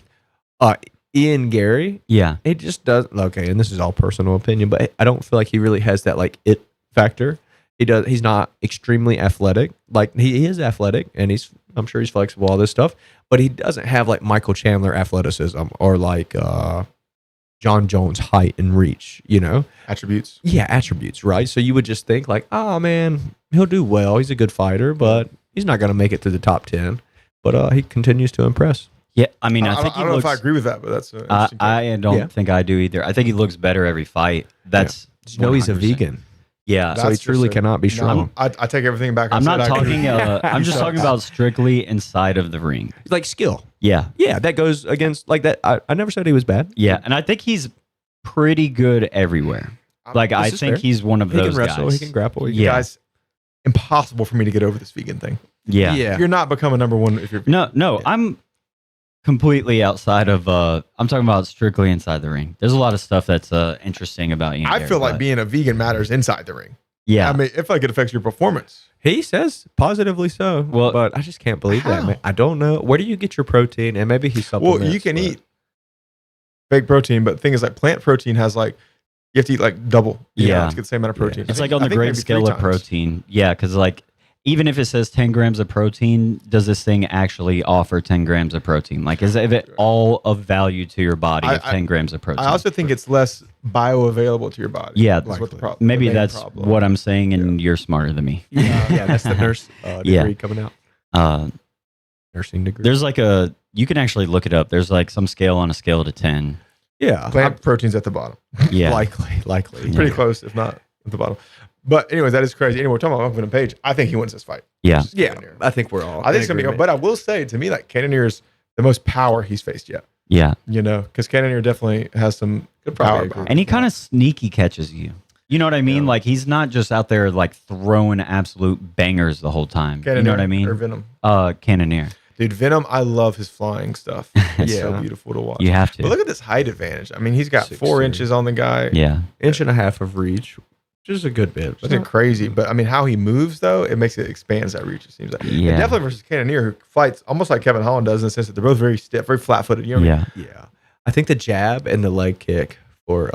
Ian Gary? Yeah. It just does. Okay, and this is all personal opinion, but I don't feel like he really has that like it factor. He's not extremely athletic. Like he is athletic, and I'm sure he's flexible, all this stuff. But he doesn't have like Michael Chandler athleticism or like John Jones height and reach. You know? Attributes. Yeah, attributes, right? So you would just think like, oh man, he'll do well. He's a good fighter, but he's not going to make it to the top 10. But he continues to impress. Yeah. I mean, I think I he don't know looks. if I agree with that, but that's an interesting take. I don't Yeah. think I do either. I think he looks better every fight. That's Did you know he's a 100%. vegan? Yeah. So he That's truly just cannot be No, strong. I take everything back. I I'm said. not I agree. talking. I'm just talking about strictly inside of the ring. Like skill. Yeah. Yeah, that goes against like that. I never said he was bad. Yeah. And I think he's pretty good everywhere. Like I This is think fair. he's one of He those can wrestle. guys. He can grapple. Yeah. Guys, impossible for me to get over this vegan thing. Yeah. You're not becoming number one if you're. No. I'm completely outside of. I'm talking about strictly inside the ring. There's a lot of stuff that's interesting about Ian I Gary, feel like but- being a vegan matters inside the ring. Yeah. I mean, I feel like it affects your performance. He says positively so. Well, but I just can't believe that, how? man. I don't know. Where do you get your protein? And maybe he supplements. Well, you can but- eat fake protein, but the thing is, like, plant protein has like you have to eat like double. Yeah. to get the same amount of protein. It's I like think- on I the think great maybe scale 3 of times. protein. Yeah, because like even if it says 10 grams of protein, does this thing actually offer 10 grams of protein? Like, is it all of value to your body of 10 grams of protein? I also think it's less bioavailable to your body. Yeah, that's what the problem. maybe the main that's problem. what I'm saying, and you're smarter than me. Yeah, that's the nurse degree Yeah. coming out. Uh, Nursing degree. there's like you can actually look it up. There's like some scale on a scale to 10. yeah, Plant protein's at the bottom. Yeah. likely. Pretty close, if not at the bottom. But anyways, that is crazy. Anyway, we're talking about Venom Page. I think he wins this fight. Yeah. Just Yeah, Cannonier. I think we're all. I think it's gonna be. But I will say, to me, like Cannonier's the most power he's faced yet. Yeah. You know, because Cannonier definitely has some good power. behind And he him. kind of sneaky catches you. You know what I mean? Yeah. Like he's not just out there like throwing absolute bangers the whole time. Cannonier You know what I mean? Or Venom. Cannoneer. Dude, Venom, I love his flying stuff. It's so Yeah. beautiful to watch. You have to. But look at this height advantage. I mean, he's got 6'2". 4 inches on the guy. Yeah. Inch and a half of reach, which is a good bit. That's crazy. But I mean, how he moves, though, it makes it expands that reach, it seems like. Yeah. And definitely versus Cannonier, who fights almost like Kevin Holland does in the sense that they're both very stiff, very flat footed. You know what I mean? Yeah. Yeah. I think the jab and the leg kick for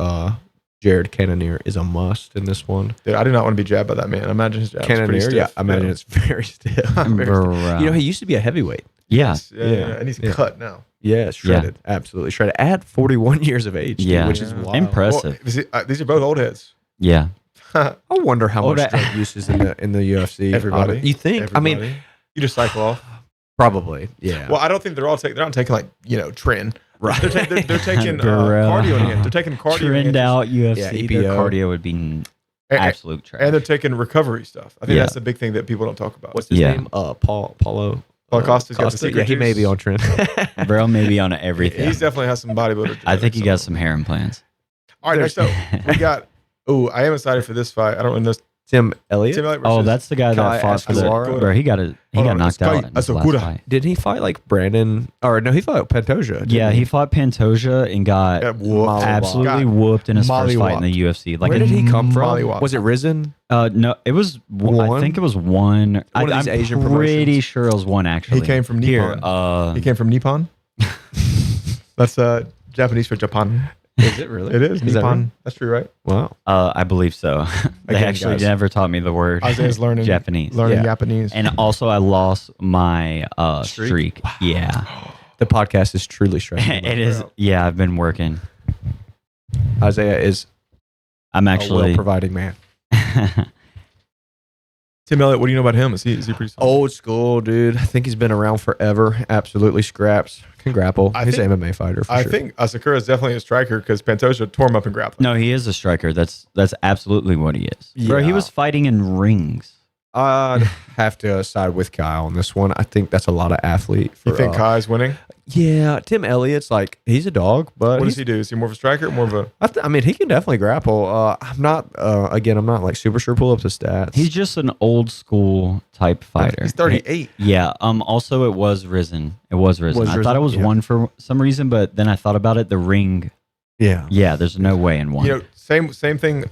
Jared Cannonier is a must in this one. Dude, I do not want to be jabbed by that man. Imagine his jab. Cannonier, Pretty yeah. stiff. I imagine it's very stiff. Very stiff. Bro. You know, he used to be a heavyweight. Yeah. Yeah. And he's Yeah. cut now. Yeah, shredded. Absolutely shredded. At 41 years of age, dude, Yeah. which is wild. Impressive. Well, these are both old heads. Yeah. I wonder how Oh, much that- drug use is in the UFC. Everybody. You think? I mean, Everybody. You just cycle off. probably. Yeah. Well, I don't think they're not taking like, Trin. right. They're taking Bro. cardio in. They're taking cardio Trend enhancers. out UFC. Yeah, Their EPO. cardio would be absolute trash. And they're taking recovery stuff. I think Yeah. that's the big thing that people don't talk about. What's his Yeah. name? Paulo. Paul Costa's got the secret Yeah, he may be juice. on trend. Bro, maybe on everything. He's definitely has some bodybuilder. I think he genetics, got some hair implants. All right, next up, we got. Oh, I am excited for this fight. I don't know. Tim Elliott. Tim Elliott Oh, versus- that's the guy Kai that fought for the. Escobar. Bro, he got Hold got on, knocked it's Kai out in his last Escobar. fight. Did he fight like Brandon? Or no, he fought Pantoja. didn't Yeah, he fought Pantoja and got Yeah, whooped. absolutely Got whooped in his first mollywopped. fight in the UFC. Like Where did he come from? mollywop. Was it Risen? No, it was. I One? think it was one. One of these I'm Asian pretty promotions. sure it was one actually. He came from Here, Nippon. He came from Nippon. That's Japanese for Japan. Is it really? It is that Nippon. right? That's true, right? Wow. I believe so. They Again, actually guys. never taught me the word Isaiah's learning Japanese. learning Yeah. Japanese. And also, I lost my streak. Yeah, The podcast is truly stressing. it is. Yeah, I've been working. Isaiah is I'm a actually. well-providing man. Tim Elliott, what do you know about him? Is he pretty solid? Old school, dude. I think he's been around forever. Absolutely scraps. Can grapple. I He's think- an MMA fighter for I sure. think Asakura is definitely a striker because Pantoja tore him up in grappling. No, he is a striker. That's absolutely what he is. Bro, he Yeah. was fighting in rings. I'd have to side with Kyle on this one. I think that's a lot of athlete. For, You think Kai's winning? Yeah, Tim Elliott's like he's a dog, but What he's, does he do? Is he more of a striker or more of a? I mean, he can definitely grapple. I'm not. Again, I'm not like super sure. Pull up the stats. He's just an old school type fighter. He's 38. Yeah. Also, it was Risen. It was Risen. Was I thought Risen? it was Yeah. one for some reason, but then I thought about it. The ring. yeah. Yeah. There's no way in one. You know, same thing.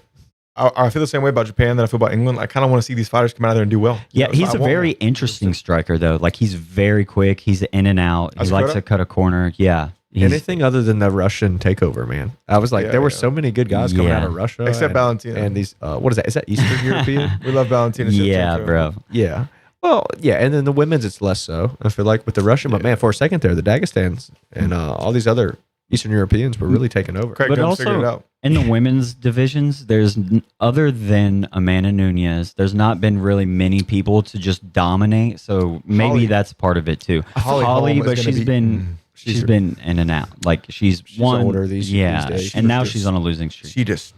I feel the same way about Japan that I feel about England. I kind of want to see these fighters come out of there and do well. Yeah, You know, he's so a I want very one. interesting striker though. Like he's very quick. He's in and out. He Asakura? likes to cut a corner. Yeah. He's- Anything other than the Russian takeover, man. I was like, Yeah, there were yeah. so many good guys coming Yeah. out of Russia, Except and, Valentina. and these. What is that? Is that Eastern European? We love Valentina. Yeah, Shevchenko. bro. Yeah. Well, yeah, and then the women's, it's less so. I feel like with the Russian, but man, for a second there, the Dagestans and all these other Eastern Europeans were really taking over. Craig But Jones figured it also out. in the women's divisions, other than Amanda Nunez, there's not been really many people to just dominate. So maybe Holly- that's part of it too. Holly Holm is but gonna she's be- been she's been in and out. Like she's won. older these yeah, days. and now She's she's on a losing streak. She just.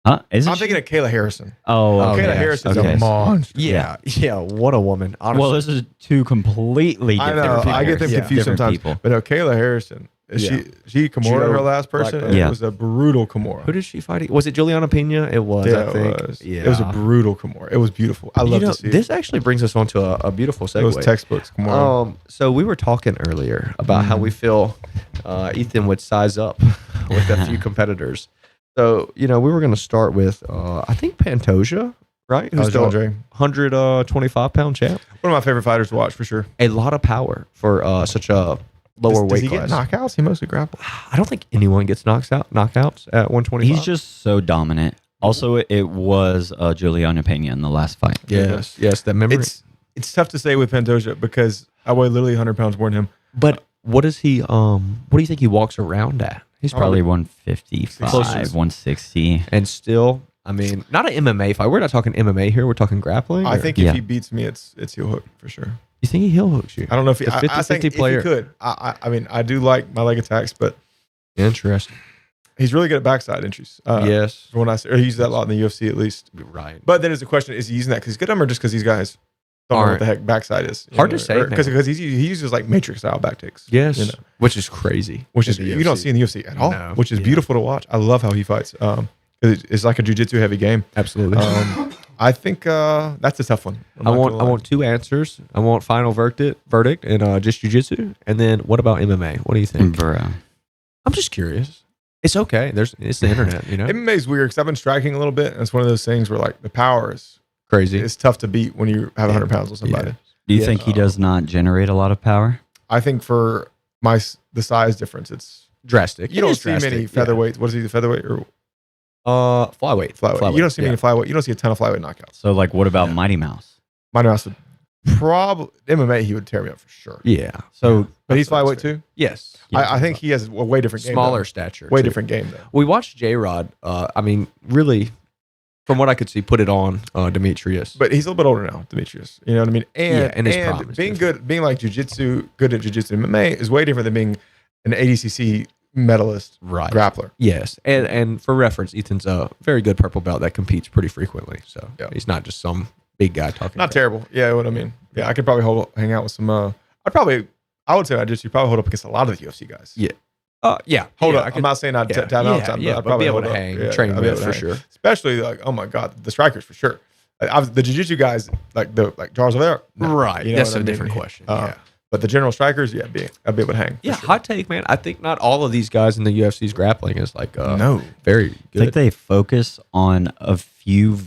Huh? Isn't I'm she? thinking of Kayla Harrison. Oh, Oh, okay. Kayla yeah. Harrison's Okay. a monster. Yeah, yeah, what a woman. Honestly. Well, this is two completely I different. know. I get them players. Yeah. confused Different sometimes. people. But no, Kayla Harrison. Yeah. She Kimura, Judo her last person. black and belt. Yeah. It was a brutal Kimura. who did she fight? Was it Juliana Pena? It was, Yeah, I think. it was. Yeah. It was a brutal Kimura. It was beautiful. I love to see this it. actually brings us on to a beautiful segue. It was textbooks Kimura. So we were talking earlier about how we feel Ethan would size up with a few competitors. So, we were going to start with, I think Pantoja, right? Who's the Alexandre. 125-pound champ. One of my favorite fighters to watch for sure. A lot of power for such a lower Does weight he class. get knockouts? He mostly grapples. I don't think anyone gets knockouts at 125. He's just so dominant. Also, it was Juliana Pena in the last fight. yes, that memory. It's tough to say with Pantoja because I weigh literally 100 pounds more than him. But what does he? What do you think he walks around at? He's probably 155, Closest. 160. And still, I mean, not an MMA fight. We're not talking MMA here. We're talking grappling. I or- think Yeah. if he beats me, it's heel hook for sure. You think he heel hooks you? I don't know if he. The I 50-50 think player. if he could. I mean, I do like my leg attacks, but Interesting. he's really good at backside entries. Yes. From what I see, or he uses that a lot in the UFC at least. Right. But then there's the question: is he using that because he's good at him, or just because these guys? Don't know what the heck backside is. Hard to say, because he uses like matrix style back takes. Yes, you know, which is crazy. Which is you don't see in the UFC at all. No. Which is beautiful to watch. I love how he fights. It's like a jiu-jitsu heavy game. Absolutely. I think that's a tough one. I want 2 answers. I want final verdict and just jiu-jitsu. And then what about MMA? What do you think? Bro. I'm just curious. It's okay. It's the internet, you know. MMA is weird because I've been striking a little bit, and it's one of those things where like the power is crazy. It's tough to beat when you have 100 pounds on somebody. Yeah. Do you think he does not generate a lot of power? I think for the size difference, it's drastic. You don't see many featherweights. What is he, the featherweight or flyweight? You don't see many flyweight. You don't see a ton of flyweight knockouts. So like, what about Mighty Mouse? Mighty Mouse would probably MMA. He would tear me up for sure. Yeah. So, but he's flyweight too. Yes. I think he has a way different game. Smaller stature. Way different game though. We watched J-Rod. I mean, really, from what I could see, put it on Demetrius. But he's a little bit older now, Demetrius. You know what I mean? And his promise being good, being like jujitsu, good at jujitsu MMA is way different than being an ADCC medalist grappler. Yes. And for reference, Ethan's a very good purple belt that competes pretty frequently. So he's not just some big guy talking. Not terrible. Yeah, what I mean. Yeah, I could probably hang out with some. I would say you probably hold up against a lot of the UFC guys. Yeah. Hold up. I'm not saying I'd tap out time, but I'd probably be able to hang, train with for sure. Especially like, oh my God, the strikers for sure. The jiu-jitsu guys, like Charles over there. No, right. You know That's a different question. But the general strikers, I'd be able to hang. Yeah, sure. Hot take, man. I think not all of these guys in the UFC's grappling is like very good. I think they focus on a few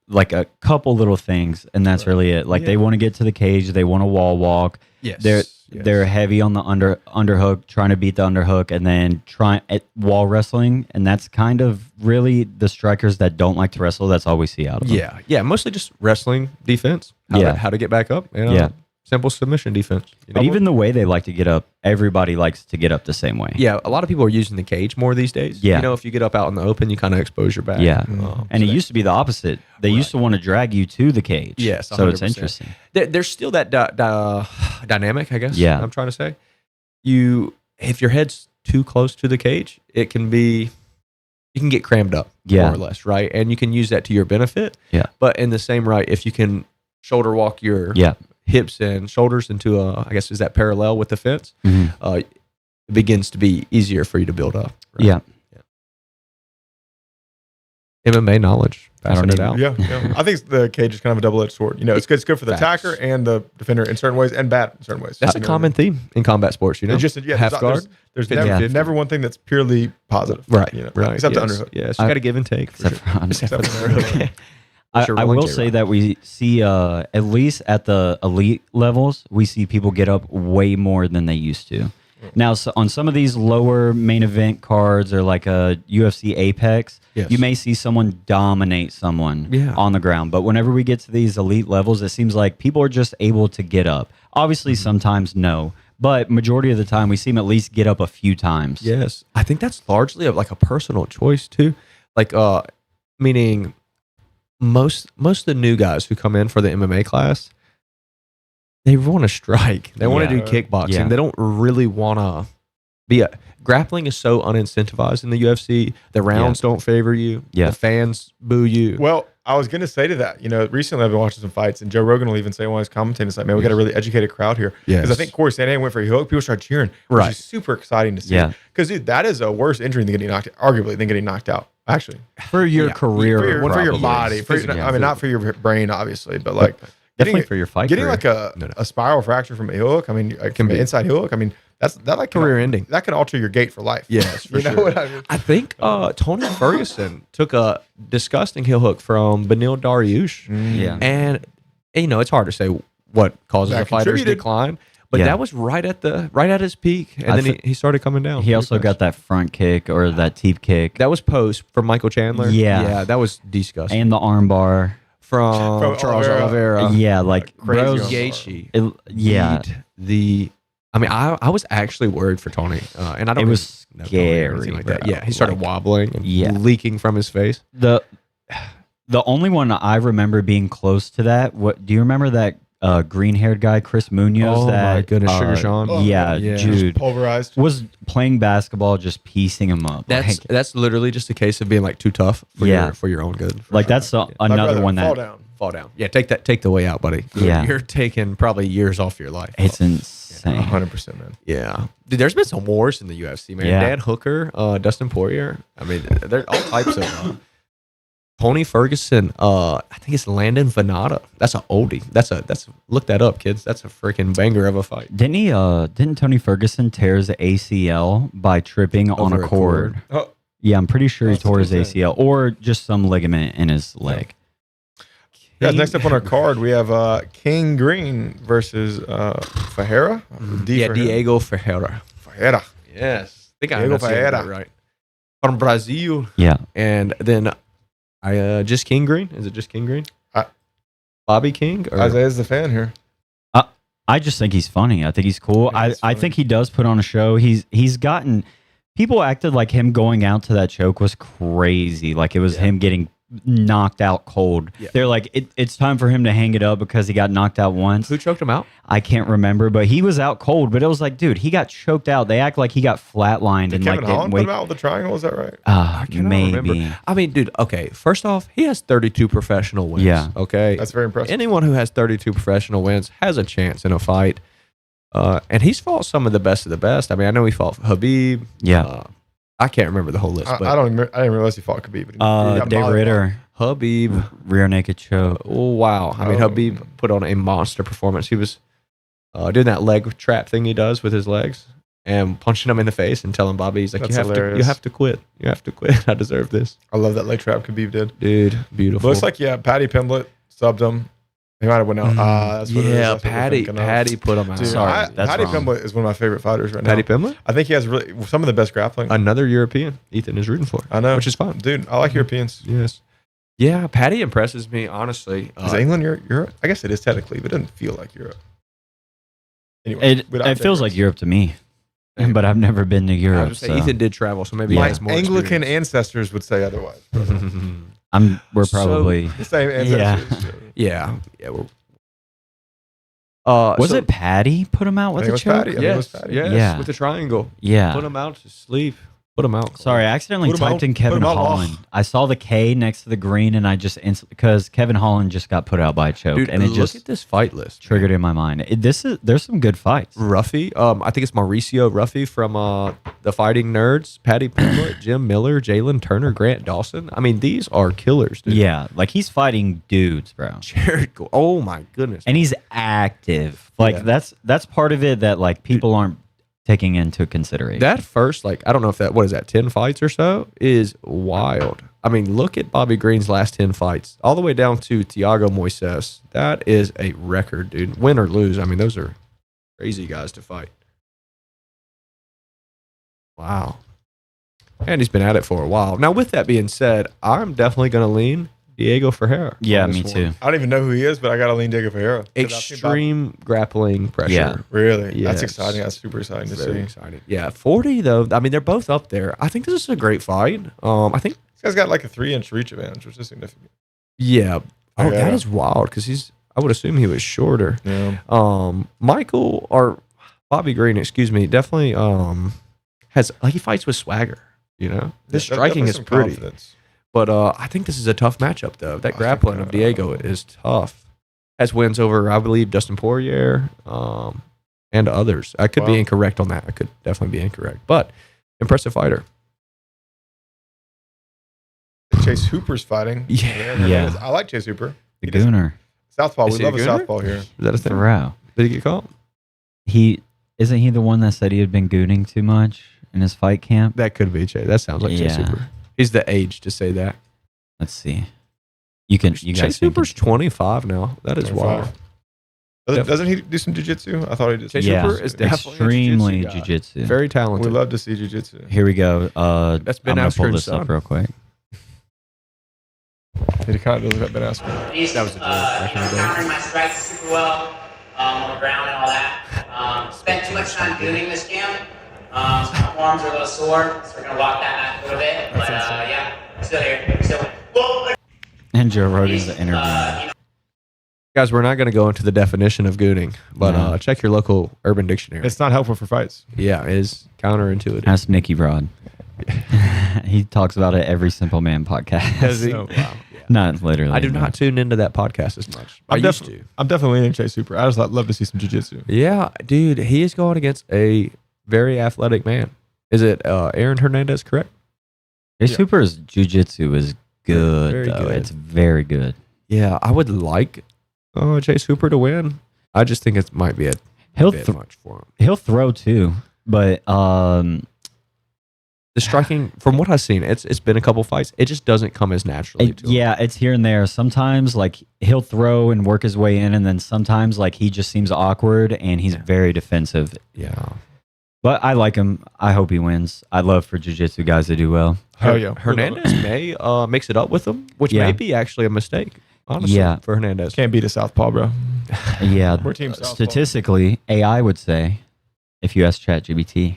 like a couple little things, and that's really it. Like they want to get to the cage, they want to wall walk. Yes. They're heavy on the underhook, trying to beat the underhook, and then trying at wall wrestling, and that's kind of really the strikers that don't like to wrestle. That's all we see out of them. Yeah, mostly just wrestling defense. How to get back up. Simple submission defense. But even the way they like to get up, everybody likes to get up the same way. Yeah, a lot of people are using the cage more these days. Yeah. You know, if you get up out in the open, you kind of expose your back. Yeah. And it used to be the opposite. They used to want to drag you to the cage. Yes, 100%. So it's interesting. There's still that dynamic, I guess. Yeah. I'm trying to say. If your head's too close to the cage, you can get crammed up, more or less, right? And you can use that to your benefit. Yeah. But in the same right, if you can shoulder walk your hips and shoulders into I guess is that parallel with the fence, it begins to be easier for you to build up. Right? Yeah. MMA knowledge. Passing it out. Yeah. I think the cage is kind of a double-edged sword. You know, it's good for the attacker and the defender in certain ways, and bad in certain ways. That's a common theme in combat sports. You know, it's just half guard. There's never one thing that's purely positive. Right. You know, right. Except the underhook. Yes. You got to give and take. Except for underhook. I will say that we see, at least at the elite levels, we see people get up way more than they used to. Now, so on some of these lower main event cards or like a UFC Apex, you may see someone dominate someone on the ground. But whenever we get to these elite levels, it seems like people are just able to get up. Obviously, sometimes no. But majority of the time, we see them at least get up a few times. Yes. I think that's largely like a personal choice, too. Like, meaning most of the new guys who come in for the MMA class, they want to strike. They want to do kickboxing. Yeah. They don't really want to be grappling is so unincentivized in the UFC. The rounds don't favor you. Yeah. The fans boo you. Well, I was going to say to that, you know, recently I've been watching some fights, and Joe Rogan will even say while he's commentating, it's like, man, we got a really educated crowd here. Because I think Corey Sandhagen went for a hook, people start cheering, which is super exciting to see. Yeah. Because, dude, that is a worse injury than getting knocked out, arguably, than getting knocked out, actually. For your career. For your body. I mean, not for your brain, obviously, but like, definitely for your fight getting career. like a spiral fracture from a heel hook, I mean, like from an inside heel hook, I mean, that like career ending. That can alter your gate for life. Yes, for you sure. know what I mean? I think Tony Ferguson took a disgusting heel hook from Benil Dariush. Yeah. And, you know, it's hard to say what causes a fighter's decline. But that was right at his peak, and then he started coming down. He also got that front kick or that teep kick. That was post from Michael Chandler. Yeah. That was disgusting. And the arm bar. From Charles Oliveira. Yeah, like crazy. Gaethje. I mean, I was actually worried for Tony, and I don't. It was scary like that. Yeah, he started wobbling and leaking from his face. The only one I remember being close to that. What do you remember that green-haired guy, Chris Munoz. Oh, my goodness, Sugar Sean. Yeah, yeah. dude. Pulverized. Was playing basketball, just piecing him up. That's literally just a case of being like too tough for your own good. Like that's another one fall that down. Fall down. Yeah, take the way out, buddy. Yeah. You're taking probably years off your life. it's insane. 100%, man. Yeah. Dude, there's been some wars in the UFC, man. Yeah. Dan Hooker, Dustin Poirier. I mean, there's all types of Tony Ferguson, I think it's Landon Venata. That's an oldie. That's look that up, kids. That's a freaking banger of a fight. Didn't Tony Ferguson tear his ACL by tripping on Over a a cord? Oh, Yeah, I'm pretty sure he That's tore his insane. ACL or just some ligament in his leg. guys, next up on our card, we have King Green versus Ferreira. Diego Ferreira. Ferreira. Yes. I think I Diego enunciated Ferreira. that right. From Brazil. Yeah. And then just King Green? Is it just King Green? Bobby King? Or? Isaiah's the fan here. I just think he's funny. I think he's cool. Yeah, he's I funny. think he does put on a show. He's gotten people acted like him going out to that choke was crazy. Like it was him getting knocked out cold. Yeah. They're like it's time for him to hang it up because he got knocked out once. Who choked him out? I can't remember, but he was out cold. But it was like, dude, he got choked out. They act like he got flatlined Did and Kevin like Holland didn't put him wake. out with the triangle? Is that right? I cannot Maybe. remember. I mean, dude, okay. First off, he has 32 professional wins. Yeah. Okay. That's very impressive. Anyone who has 32 professional wins has a chance in a fight. And he's fought some of the best of the best. I mean, I know he fought Habib. Yeah. I can't remember the whole list. I But didn't realize he fought Khabib. But he got Dave mollywopped. Ritter, Habib. rear naked choke. Oh, wow. I mean, Oh. Habib put on a monster performance. He was doing that leg trap thing he does with his legs and punching him in the face and telling Bobby, he's like, That's you have hilarious. to quit. You have to quit. I deserve this. I love that leg trap Khabib did. Dude, beautiful. Looks like, Patty Pimblett subbed him. He might have went out. That's what it is. yeah, That's what we're Patty thinking of. Patty put him out. Dude, Sorry, that's Patty wrong. Pimblett is one of my favorite fighters right now. Patty Pimblett? I think he has really some of the best grappling. Another European Ethan is rooting for. I know. Which is fun. Dude, I like Europeans. Yes. Yeah, Patty impresses me, honestly. Is England Europe? I guess it is technically, but it doesn't feel like Europe. Anyway, It feels like Europe to me, Hey. but I've never been to I Europe. was say, So Ethan did travel, so maybe he my has more Anglican experience. ancestors would say otherwise. we're So- probably. The same Yeah. ancestors. yeah. We're, Was so- it Patty put him out with I think the it was choke? Patty. I think it was Yes, Patty. yes, Yeah. with the triangle. Yeah. Put him out to sleep. Put him out. Sorry, I accidentally Put him typed out- in put Kevin him out. Holland. I saw the K next to the green, and I just because Kevin Holland just got put out by a choke, Dude, and it look just at this fight list. triggered in my mind. There's some good fights. Ruffy. I think it's Mauricio Ruffy from the Fighting Nerds. Patty Pimblett, Jim Miller, Jalen Turner, Grant Dawson. I mean, these are killers, dude. Yeah, like he's fighting dudes, bro, Jared. Oh my goodness. and he's active. Like Yeah. that's part of it that like people aren't taking into consideration. That first, like, I don't know if what is that, 10 fights or so, is wild. I mean, look at Bobby Green's last 10 fights, all the way down to Thiago Moises. That is a record, dude. Win or lose. I mean, those are crazy guys to fight. Wow. And he's been at it for a while. Now, with that being said, I'm definitely going to lean Diego Ferreira. yeah, on me this too. one. I don't even know who he is, but I got to lean Diego Ferreira. 'Cause I've seen Bob- Extreme grappling pressure. Yeah. Really? Yes. That's exciting. That's super exciting to Very see. excited. Yeah, 40 though. I mean, they're both up there. I think this is a great fight. I think, This guy's got like a 3-inch reach advantage, which is significant. yeah. Oh, Yeah. that is wild because I would assume he was shorter. Yeah. Michael or Bobby Green, excuse me, definitely has like he fights with swagger. You know, his striking is pretty. Confidence. But I think this is a tough matchup though. That grappling of Diego is tough. Has wins over, I believe, Dustin Poirier and others. I could be Wow. incorrect on that. I could definitely be incorrect, but impressive fighter. Chase Hooper's fighting. Yeah. I like Chase Hooper. The Gooner, Southpaw. Is We he a love a gooner? southpaw here. Is that a thing? bro. Did he get caught? Isn't he the one that said he had been gooning too much in his fight camp? That could be Chase. That sounds like Chase Yeah. Hooper. He's the age to say that. Let's see. You guys Chase can Hooper's 25 now. That is 25. wild. Doesn't he do some jiu-jitsu? I thought he did. Chase Yeah, Hooper is definitely a extremely jiu-jitsu guy. jiu-jitsu. Very We talented. love to see jiu-jitsu. Here we go. That's I'm Ben gonna pull Askren's this son. up real quick. He kind of does like that asking. That was a joke back in the day. Countering my strikes super well on the ground and all that. Spent too much time gooning this camp. So my arms are a little sore, so we're gonna walk that back a little bit. But yeah, still here. Still. Well, And Joe Rogan's interview. Guys, we're not going to go into the definition of gooning, but check your local Urban Dictionary. It's not helpful for fights. Yeah, it is counterintuitive. Ask Nicky Rod. He talks about it every Simple Man podcast. Does he? So, Wow. Not literally. I do no. not tune into that podcast as much. I used to. I'm definitely leaning Chase Super. I just love to see some jiu-jitsu. Yeah, dude, he is going against a very athletic man. Is it Aaron Hernandez, correct? Jay Super's jiu-jitsu is good, Very though. good. It's very good. Yeah, I would like Chase Hooper to win. I just think it might be a He'll bit th- much for him. he'll throw too, but The striking, from what I've seen, it's been a couple fights. It just doesn't come as naturally to him. yeah, it's here and there. Sometimes like he'll throw and work his way in, and then sometimes like he just seems awkward and he's very defensive. Yeah. But I like him. I hope he wins. I love for jiu-jitsu guys to do well. Hell yeah. Hernandez may mix it up with him, which Yeah. may be actually a mistake, honestly, Yeah. for Hernandez. Can't beat a southpaw, bro. Yeah, We're team southpaw. statistically, AI would say, if you ask ChatGPT,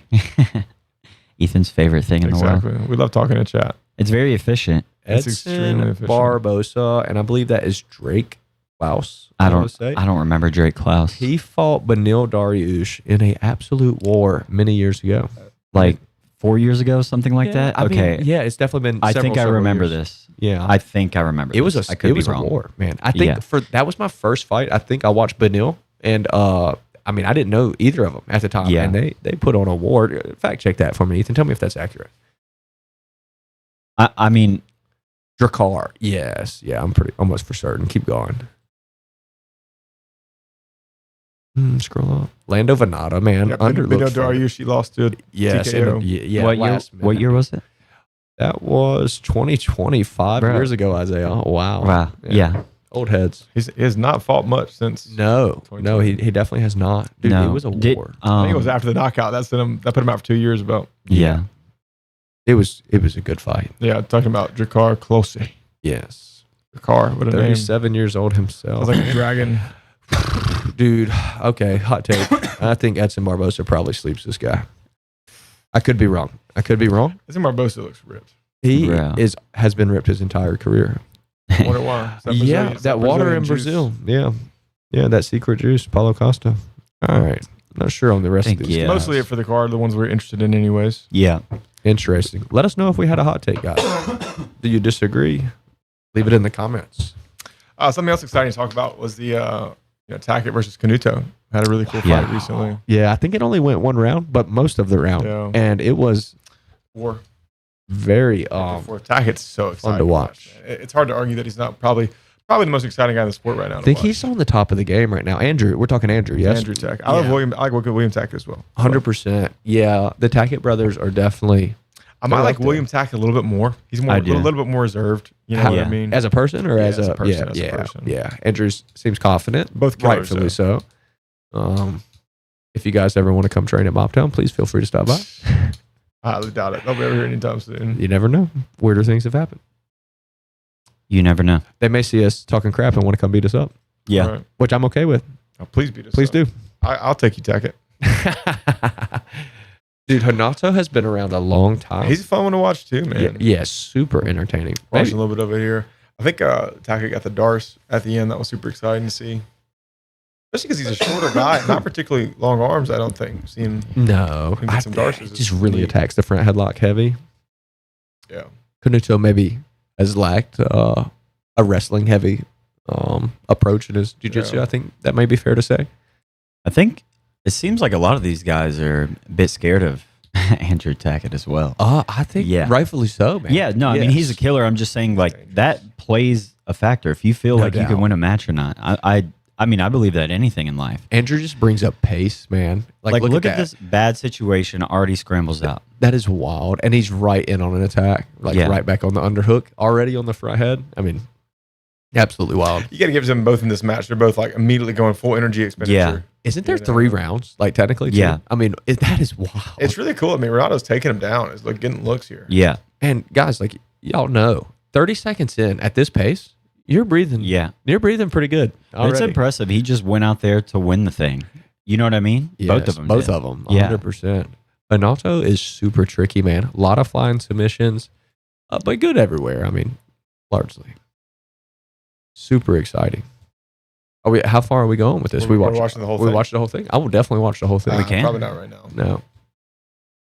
Ethan's favorite thing in the world. Exactly. We love talking in chat. It's very efficient. It's Edson extremely efficient. Barbosa, and I believe that is Drake Klaus. I wanna say. don't remember Drake Klaus. He fought Benil Dariush in a absolute war many years ago. Like 4 years ago, something like that. I mean, Okay, yeah, it's definitely been. I think I several remember years. this. Yeah, I think I remember. it was this. a I could it be was wrong. a war, man. I think Yeah. that was my first fight. I think I watched Benil, and I mean, I didn't know either of them at the time. Yeah. And they put on a war. Fact check that for me, Ethan. Tell me if that's accurate. I mean, Drakkar. Yes. Yeah, I'm pretty almost for certain. Keep going. Scroll up. Lando Venata, man. Bino Underlooked. fight. Dariush, she lost to Yes. TKO. and- yeah. what year? last What minute. year was it? That was 2025 Bro. years ago, Isaiah. Wow. Wow. Yeah. Old heads. He has not fought much since. No, he definitely has not. Dude, no. it was a Did- war. I think it was after the knockout. That put him out for 2 years. About Yeah. It was a good fight. yeah, talking about Drakkar Klose. Yes. Drakkar, what a name! 37 years old himself. Sounds like a dragon. Dude, okay, hot take. I think Edson Barbosa probably sleeps this guy. I could be wrong. I think Barbosa looks ripped. He Yeah. has been ripped his entire career. I wonder why. Is that Yeah, Brazilian- is that water Brazilian in juice? Brazil. Yeah. Yeah, that secret juice, Paulo Costa. All right. Not sure on the rest of Think, these. yeah. Mostly it for the card, the ones we're interested in, anyways. Yeah. Interesting. Let us know if we had a hot take, guys. Do you disagree? Leave it in the comments. Something else exciting to talk about was the Tackett versus Canuto. Had a really cool fight Yeah. recently. Yeah, I think it only went one round, but most of the round. Yeah. And it was War. very For Tackett's so exciting to watch. It's hard to argue that he's not probably the most exciting guy in the sport right now. I think he's on the top of the game right now. Andrew, we're talking Andrew, yes? Andrew Tackett. I love Yeah. William. I like William Tackett as well. 100%. Yeah, the Tackett brothers are definitely I might They're like up there. William Tackett a little bit more. He's I do. a little bit more reserved. You know what Yeah. I mean? as a person or Yeah, as a person, yeah, as a yeah, person. yeah. Andrew seems confident, Both killers, rightfully so. If you guys ever want to come train at Moptown, please feel free to stop by. I highly doubt it. They'll be over here anytime soon. You never know. Weirder things have happened. You never know. They may see us talking crap and want to come beat us up, Yeah. All right. which I'm okay with. Oh, please beat us. Please up. do. I'll take you, Tackett. Dude, Hanato has been around a long time. He's a fun one to watch too, man. yeah, super entertaining. Watching a little bit of it here. I think Tackett got the Darce at the end. That was super exciting to see. Especially because he's a shorter guy, not particularly long arms. I don't think. Seeing No, Can get some darces. It just really attacks the front headlock heavy. yeah, Kanuto maybe has lacked a wrestling heavy approach in his jiu-jitsu. Yeah. I think that may be fair to say. I think it seems like a lot of these guys are a bit scared of Andrew Tackett as well. I think Yeah. rightfully so, man. Yeah, no, I mean, he's a killer. I'm just saying, like, that plays a factor. If you feel No like you doubt. can win a match or not, I mean, I believe that anything in life. Andrew just brings up pace, man. Like, look that. at this bad situation already scrambles out. That is wild. And he's right in on an attack, like Yeah. right back on the underhook, already on the front head. I mean, absolutely wild. you got to give them both in this match. They're both like immediately going full energy expenditure. Yeah. Isn't there You know? 3 rounds, like technically? Too? Yeah. I mean, that is wild. It's really cool. I mean, Renato's taking him down. It's like getting looks here. Yeah, And guys, like y'all know, 30 seconds in at this pace, you're breathing. yeah. You're breathing pretty good. But it's already. impressive. He just went out there to win the thing. You know what I mean? Both Yes, of them. Both did. of them. Yeah. 100%. Anato is super tricky, man. A lot of flying submissions, but good everywhere. I mean, largely. Super exciting. How far are we going with this? We're watching the whole We thing. watched the whole thing. I will definitely watch the whole thing. We can. Probably not right now. No.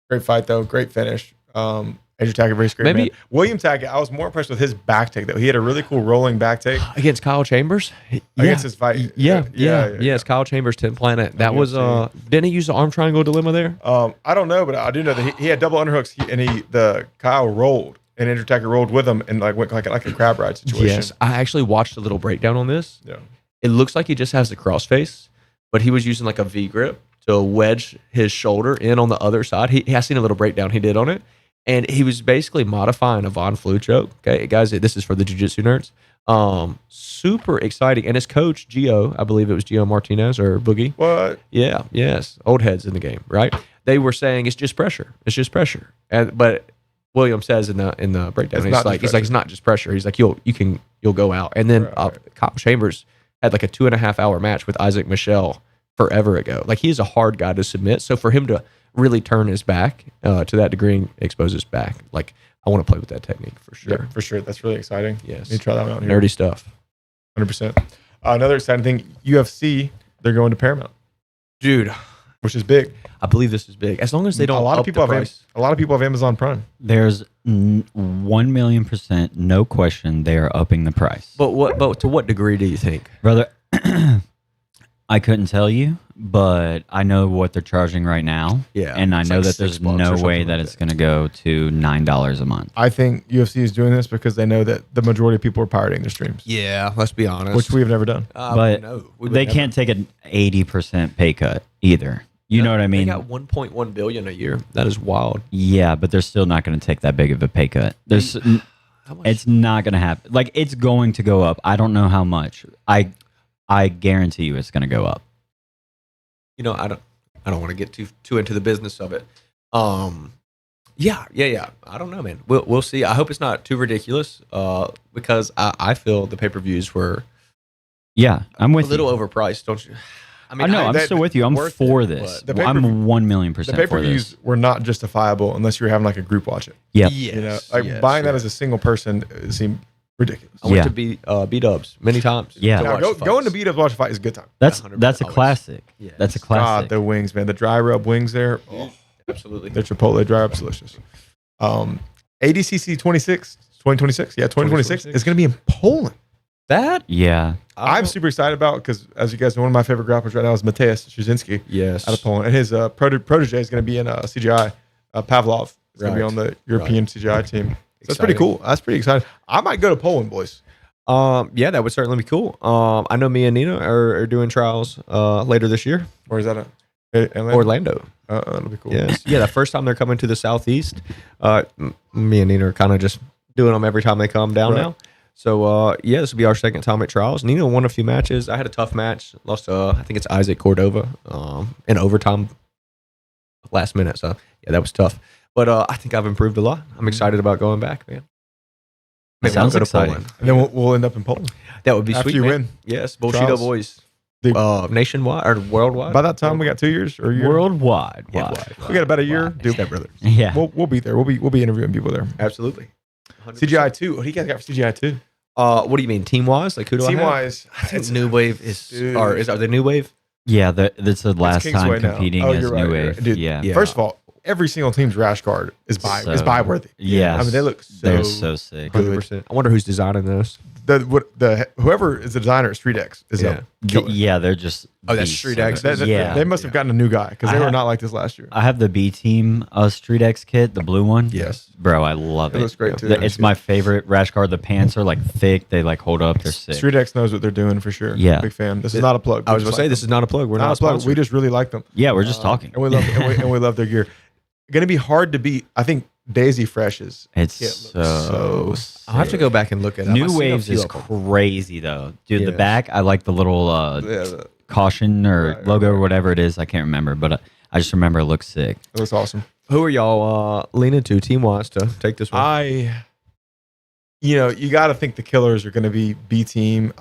Great fight though. Great finish. Andrew Tackett, very great. Maybe- Man. William Tackett, I was more impressed with his back take though. He had a really cool rolling back take Against Kyle Chambers? against his fight. Yes, Kyle Chambers, 10 Planet. That was didn't he use the arm triangle dilemma there? I don't know, but I do know that he had double underhooks, the Kyle rolled, and Andrew Tackett rolled with him and like went like a crab ride situation. Yes. I actually watched a little breakdown on this. Yeah. It looks like he just has the crossface, but he was using like a V grip to wedge his shoulder in on the other side. He has seen a little breakdown he did on it. And he was basically modifying a Von Flue choke. Okay, guys, this is for the jiu-jitsu nerds. Super exciting. And his coach, Gio, I believe it was Gio Martinez or Boogie. What? Yeah, yes. Old heads in the game, right? They were saying it's just pressure. It's just pressure. But William says in the breakdown, it's not just pressure. He's like, you'll go out. And then Kyle Chambers had like a 2.5 hour match with Isaac Michelle forever ago. Like he's a hard guy to submit. So for him to really turn his back to that degree and expose his back, like I want to play with that technique for sure. Yeah, for sure. That's really exciting. Yes. Let me try that one out here. Nerdy stuff. 100%. Another exciting thing, UFC, they're going to Paramount, Dude, which is big. I believe this is big. As long as they don't a lot of up people the have price. a lot of people have Amazon Prime. There's 1,000,000%, no question, they are upping the price. But to what degree do you think? Brother, I couldn't tell you, but I know what they're charging right now. Yeah, And I it's know like that there's $6 or no something way like that it's going to go to $9 a month. I think UFC is doing this because they know that the majority of people are pirating their streams, Yeah, let's be honest. which we have never done. But they can't take an 80% pay cut either. You know what I mean? They got 1.1 billion a year. That is wild. Yeah, but they're still not going to take that big of a pay cut. There's, How much? it's not going to happen. Like, it's going to go up. I don't know how much. I guarantee you it's going to go up. You know, I don't want to get too into the business of it. Yeah. I don't know, man. We'll see. I hope it's not too ridiculous. Because I feel the pay-per-views were Yeah, I'm with a little you. overpriced, don't you? I know. I'm that- still with you. I'm worth for it, this. but the I'm pay-per-view- 1,000,000% The for pay-per-views this. were not justifiable unless you were having like a group watch it. Yeah. You know, like buying that as a single person seemed ridiculous. I went Yeah. to B-dubs many times. Yeah. to Now, watch the going to fights. beat up watch a fight is a good time. That's 100% a always. classic. Yes. That's a God, classic. the wings, man. The dry rub wings there. Oh, Absolutely. the Chipotle dry rub's delicious. ADCC 2026. Yeah, 2026 is going to be in Poland. That? Yeah. I'm super excited about because, as you guys know, one of my favorite grapplers right now is Mateusz Szczucinski Yes. out of Poland. And his protege is going to be in CGI. Pavlov is going to be Right. on the European CGI team. So that's pretty Exciting. cool. That's pretty exciting. I might go to Poland, boys. Yeah, that would certainly be cool. I know me and Nina are doing trials later this year. Or is that Atlanta? Orlando. That'll be cool. Yes. Yeah, the first time they're coming to the Southeast, me and Nina are kind of just doing them every time they come down Right. now. So, yeah, this will be our second time at trials. Nina won a few matches. I had a tough match. Lost I think it's Isaac Cordova in overtime last minute. So, yeah, that was tough. But I think I've improved a lot. I'm excited about going back, man. Maybe Sounds I'll go to exciting. Poland. And then we'll end up in Poland. That would be After sweet, you man. win. Yes, Bullshido Trials. boys. Dude. Nationwide or worldwide? By that time, we got 2 years or a year. Worldwide. Yeah, Wide. We got about a year. Wide. Dude, Step brothers. Yeah. we'll be there. We'll be interviewing people there. Absolutely. 100%. CGI 2. What do you guys got for CGI 2? What do you mean, team wise? Like who do I Team have? wise, I think New Wave is, are they New Wave? Yeah, that's the last time Kingsway now. competing Oh, as you're New right, Wave. right. Dude, Yeah. Yeah. First of all, every single team's rash guard is buy worthy. Yes. I mean, they look so They're so sick. good. 100%. I wonder who's designing those. Whoever is the designer at Street X is Yeah. Yeah, they're just. Oh, that's beasts. Street X. Yeah. They must have gotten a new guy because I they were have- not like this last year. I have the B team Street X kit, the blue one. Yes. Bro, I love It it. looks great too. It's my favorite rash guard. The pants are like thick. They like hold up. They're sick. Street X knows what they're doing for sure. Yeah. Big fan. This is not a plug. I was going to say, this is not a plug. We're not a plug. sponsored. We just really like them. Yeah, we're just talking. And we love and we love their gear. Going to be hard to beat. I think Daisy Fresh's. It's kit looks so. I'll have to go back and look at it. I've New seen a Waves few is of them. crazy though, dude. The Yes. back, I like the little Yeah, caution or Right, logo right. or whatever it is. I can't remember, but I just remember it looks sick. it looks awesome. Who are y'all leaning to team wise to take this one? You got to think the killers are going to be B team,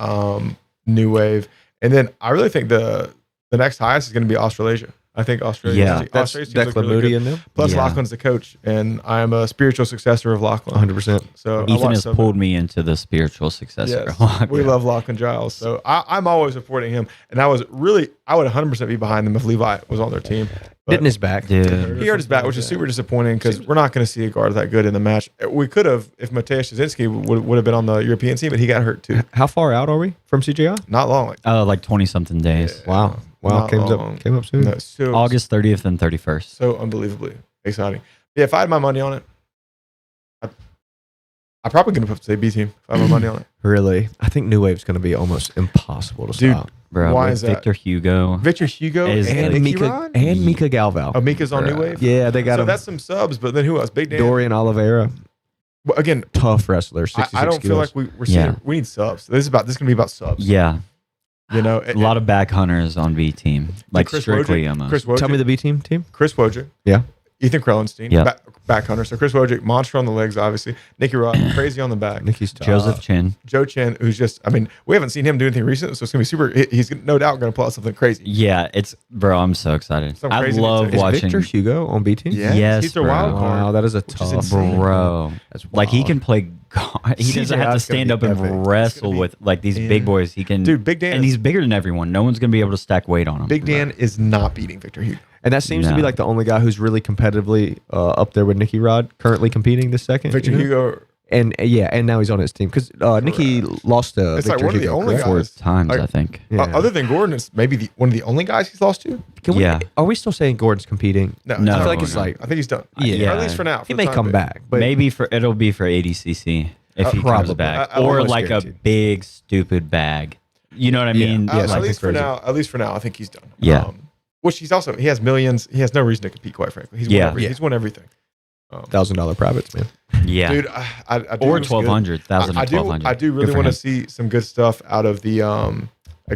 New Wave, and then I really think the next highest is going to be Australasia. I think Australia. Yeah. That's Australia's teams look Declan really Moody good. in them. Plus, Yeah. Lachlan's the coach, and I'm a spiritual successor of Lachlan. 100%. So I Ethan watched has some of pulled me into the spiritual successor. Yes, we love Lachlan Giles. So I'm always supporting him. And I would 100% be behind them if Levi was on their team. But Didn't his back. Dude. he hurt his back, which is super disappointing because we're not going to see a guard that good in the match. We could have if Mateusz Szczynski would have been on the European team, but he got hurt too. How far out are we from CJI? Not long. Like 20-something days. Wow. Not Came long. up soon. No, so, August 30th and 31st. So unbelievably exciting. Yeah, if I had my money on it, I'm probably going to say B team if I had my money on it. Really? I think New Wave's going to be almost impossible to Dude, stop. Bro, Why with is that? Victor Hugo. Victor Hugo Is and the- Nicky Mika Rod? and Mika Galval. Oh, Mika's on New Wave? Yeah, they got So him. that's some subs, but then who else? Big Dan. Dorian Oliveira, Well, again, tough wrestler. 66 I don't feel kilos. like we're seeing. Yeah. We need subs. This is going to be about subs. Yeah. You know, A lot of back hunters on B team. Like Chris strictly Wojcik, almost. Chris Wojcik, Tell me the B team. Chris Wojcik. Yeah. Ethan Krellenstein. Yeah. Back hunter. So Chris Wojcik, monster on the legs, obviously. Nicky Rod, crazy on the back. Nikki's tough. Joseph Chin. Joe Chen, who's just, I mean, we haven't seen him do anything recent, so it's going to be super. He's no doubt going to pull out something crazy. Yeah, bro, I'm so excited. Some I crazy love dude. Is watching. Victor Hugo on B team? Yeah. Yes, he's their bro. wild card. Wow, that is a is tough. insane. Bro. That's Like he wild. can play guard. He doesn't have to CJI's stand gonna up be epic. and It's wrestle gonna be with like these big boys. He can, Dude, Big Dan and is- he's bigger than everyone. No one's gonna be able to stack weight on him. Big Dan is not beating Victor Hugo. And that seems to be No. like the only guy who's really competitively up there with Nicky Rod, currently competing this second. Victor you know? Hugo, And and now he's on his team because Nicky lost to It's Victor like one of the Hugo, only correct? guys. 4 times, Like- I think. Yeah. other than Gordon, is maybe one of the only guys he's lost to. Can we, Yeah. Are we still saying Gordon's competing? No, No, I feel like no. it's like I think he's done. Yeah. Or at least for now. he for may the time come being. back, but Maybe it'll be for ADCC if he comes probably. back, I or almost like a guaranteed. big stupid bag. You know what I mean? Yeah, At something least for crazy. now. At least for now, I think he's done. Yeah. Which he has millions. He has no reason to compete. Quite frankly, Yeah. He's won everything. $1,000 privates, man. Yeah. Dude, I do. Or it's good. 1,200, 1,000 I to do. 1,200. I do really Good for want to him. see some good stuff out of the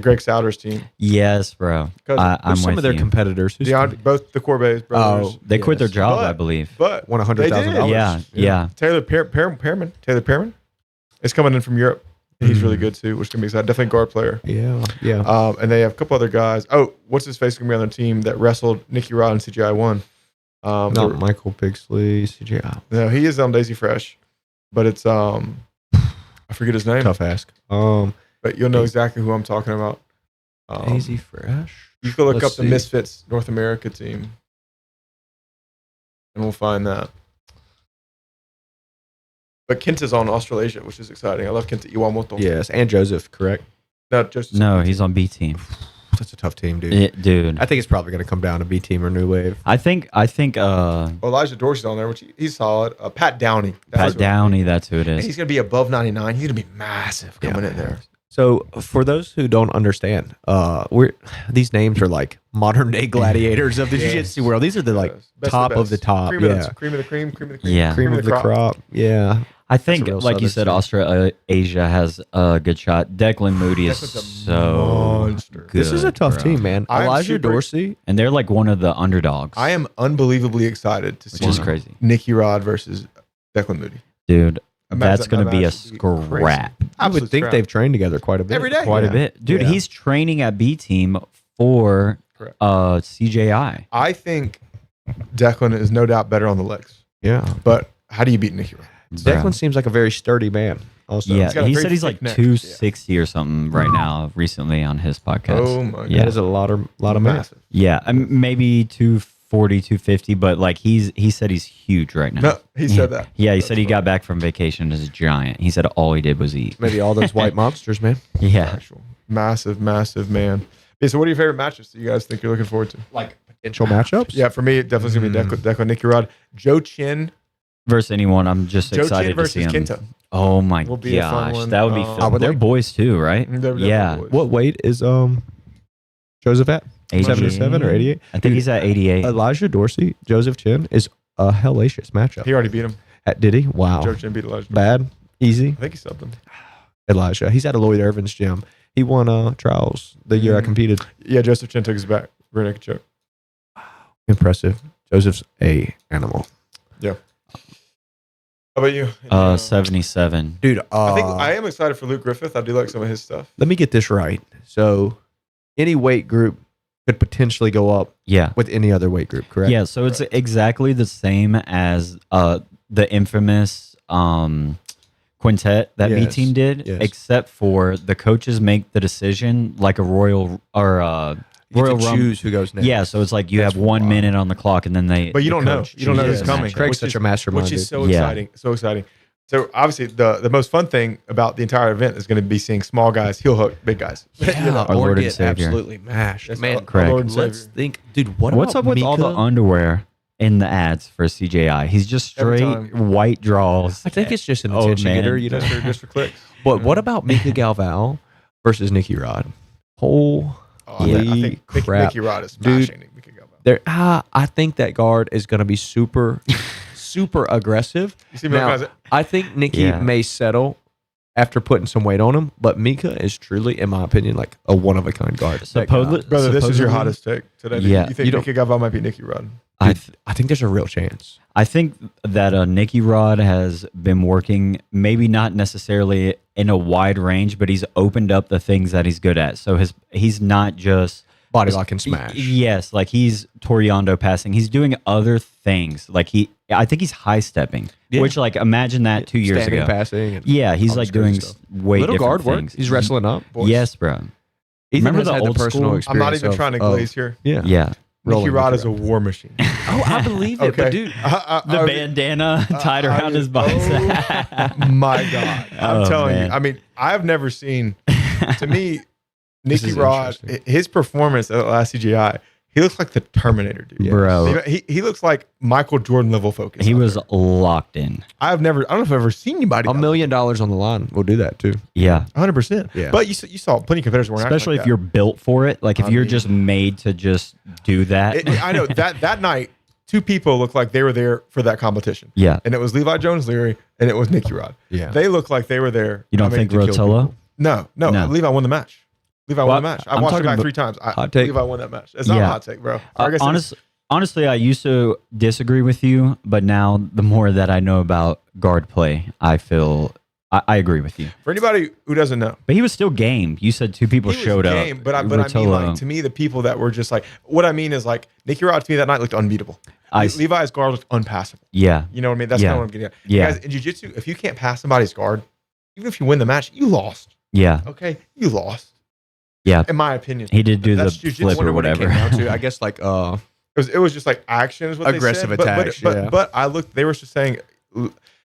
Greg Souders team. Yes, bro. 'Cause I'm Who's some with of their you. competitors? Who's Both the Corbets brothers. They quit their Yes. job, But- I believe. But Won they $100,000. did. Yeah. Taylor Pearman is coming in from Europe. He's really good too, which can be exciting. Definitely a guard player. Yeah. And they have a couple other guys. Oh, what's his face going to be on their team that wrestled Nicky Rod and CGI one? Not Michael Pigsley, CJ. No, he is on Daisy Fresh, but it's I forget his name. Tough ask. But you'll know exactly who I'm talking about. Daisy Fresh. You can look Let's up the see. Misfits North America team, and we'll find that. But Kenta's on Australasia, which is exciting. I love Kenta Iwamoto. Yes, and Joseph, correct? No, just No, he's on B team. That's a tough team, dude. Dude. I think it's probably going to come down to B team or New Wave. I think Elijah Dorsey's on there, which he's solid. Pat Downey. Pat who- Downey, that's who it And is. he's going to be above 99. He's going to be massive coming in there. So, for those who don't understand, these names are like modern day gladiators of the jiu-jitsu world. These are the like Yes. Best top of of the top. Cream Yeah, of the cream, cream of the cream. Yeah. cream of the crop. Yeah, I think, That's a real like you said, Southern Australasia has a good shot. Declan Moody is Declan's a so monster. good. this is a tough bro. team, man. I'm Elijah super- Dorsey. And they're like one of the underdogs. I am unbelievably excited to which see is crazy. Nicky Rod versus Declan Moody. Dude, Imagine that's going to that be a match would be crazy. scrap. I would Absolute think crap. they've trained together quite a bit. Every day. Quite Yeah. a bit. Dude, Yeah. he's training at B team for Correct. CJI. I think Declan is no doubt better on the legs. Yeah, But how do you beat Nicky Rod? Bro. Declan seems like a very sturdy man. Also, Yeah, He's got a he very said he's thick like neck. 260 or something right now recently on his podcast. Oh my Yeah. that is a lot of man. Massive. Yeah, maybe 240, 250, but like he said he's huge right now. No, he said that. Yeah, he That's said he funny. got back from vacation as a giant. He said all he did was eat. Maybe all those white monsters, man. Yeah. Actual massive man. Okay, so what are your favorite matches that you guys think you're looking forward to? Like potential matchups. Yeah, for me, it definitely going to be Declan, Nicky Rod. Joe Chin, Versus anyone, I'm just Joe excited Chin to see versus him. Kenta. Oh my Will be a fun gosh, one. that would be I fun. would They're like- boys too, right? They're definitely Yeah. boys. What weight is Joseph at? 77 or 88? I think he's at 88. Elijah Dorsey, Joseph Chin is a hellacious matchup. He already beat him. Did he? Wow. Joe Chin beat Elijah. Bad? Easy? I think he's something. Elijah. He's at a Lloyd Irvin's gym. He won trials the year I competed. Yeah, Joseph Chin took his back. Rear naked choke. Impressive. Joseph's a animal. Yeah. How about you? 77. Dude, I think I am excited for Luke Griffith. I do like some of his stuff. let me get this right. So, any weight group could potentially go up Yeah. with any other weight group, correct? Yeah, so it's exactly the same as the infamous quintet that B Yes, team did, yes. except for the coaches make the decision like a royal or You royal can Rumble. choose who goes next. Yeah, so it's like you That's have 1 wild. minute on the clock, and then they. But you the don't know. coach You don't know chooses who's the coming. matchup. Craig's which such is- a mastermind. Which is so Yeah. exciting. So exciting. So obviously the most fun thing about the entire event is going to be seeing small guys heel hook big guys. Yeah, Our or Lord and get Savior. absolutely mashed. That's Man, our Craig. Lord and let's Savior. think, dude. What's What's up with all the Mika? underwear in the ads for CJI? He's just Every straight time. white draws. I think it's just an Oh, attention man. getter, you know. Just for clicks. But what about Mika Galval versus Nicky Rod? Holy Oh, I think crap, Nicky Rod is dude! smashing Nicky Galval. There, I think that guard is going to be super, super aggressive. You see me Now, recognize it? I think Nicky Yeah. may settle after putting some weight on him, but Mika is truly, in my opinion, like a one of a kind guard. That guy. Supposedly- Brother, this is your supposedly- hottest take today. Yeah. You think You don't- Nicky Galval might be Nicky Rod? I I think there's a real chance. I think that Nicky Rod has been working, maybe not necessarily in a wide range, but he's opened up the things that he's good at. So he's not just Body lock and smash. Yes, like he's Toriando passing. He's doing other things. Like I think he's high stepping, Yeah. which like imagine that 2 years Standing ago. passing. And Yeah, he's all like this crazy doing stuff. way Little different guard work. things. He's wrestling up. Boys. Yes, bro. Ethan Remember has the had old personal school? I'm not experience even of- trying to of- glaze here. Yeah. Yeah, Nicky Rolling Rod Nicky is a Rod. war machine. Oh, I believe it, but dude, the bandana tied around his bicep. Oh my God. I'm Oh, telling man. you. I mean, I've never seen, to me, Nicky is Rod, interesting. his performance at the last CGI, he looks like the Terminator, dude. Bro. He looks like Michael Jordan level focus. He out was there. locked in. I don't know if I've ever seen anybody. $1 million on the line. We'll do that too. Yeah. 100%. Yeah. But you saw plenty of competitors weren't acting Especially like if that. you're built for it. Like if I you're mean- just made to just do that. I know that night, two people looked like they were there for that competition. Yeah. And it was Levi Jones Leary and it was Nicky Rod. Yeah. They looked like they were there. You don't I mean, think to kill Rotella? people. No. No. Levi won the match. Levi won Well, the match. I I'm watched it talking back about- 3 times. Hot take. Levi won that match. It's not a Yeah. hot take, bro. I guess Honestly, I used to disagree with you, but now the more that I know about guard play, I feel I agree with you. for anybody who doesn't know, But he was still game. You said two people he was showed game, up. But I mean, Rotella, like, to me, the people that were just like, what I mean is like, Nicky Rod to me that night looked unbeatable. I- Levi's guard looked unpassable. yeah, You know what I mean? That's Yeah. kind of what I'm getting at. Yeah. Guys, in jiu-jitsu, if you can't pass somebody's guard, even if you win the match, you lost. yeah, Okay? You lost. yeah. In my opinion. He did do the That's jiu-jitsu. flip Wonder or what it whatever. Came down to, I guess like It was just like action is what Aggressive they said. attacks, yeah. But I looked, they were just saying,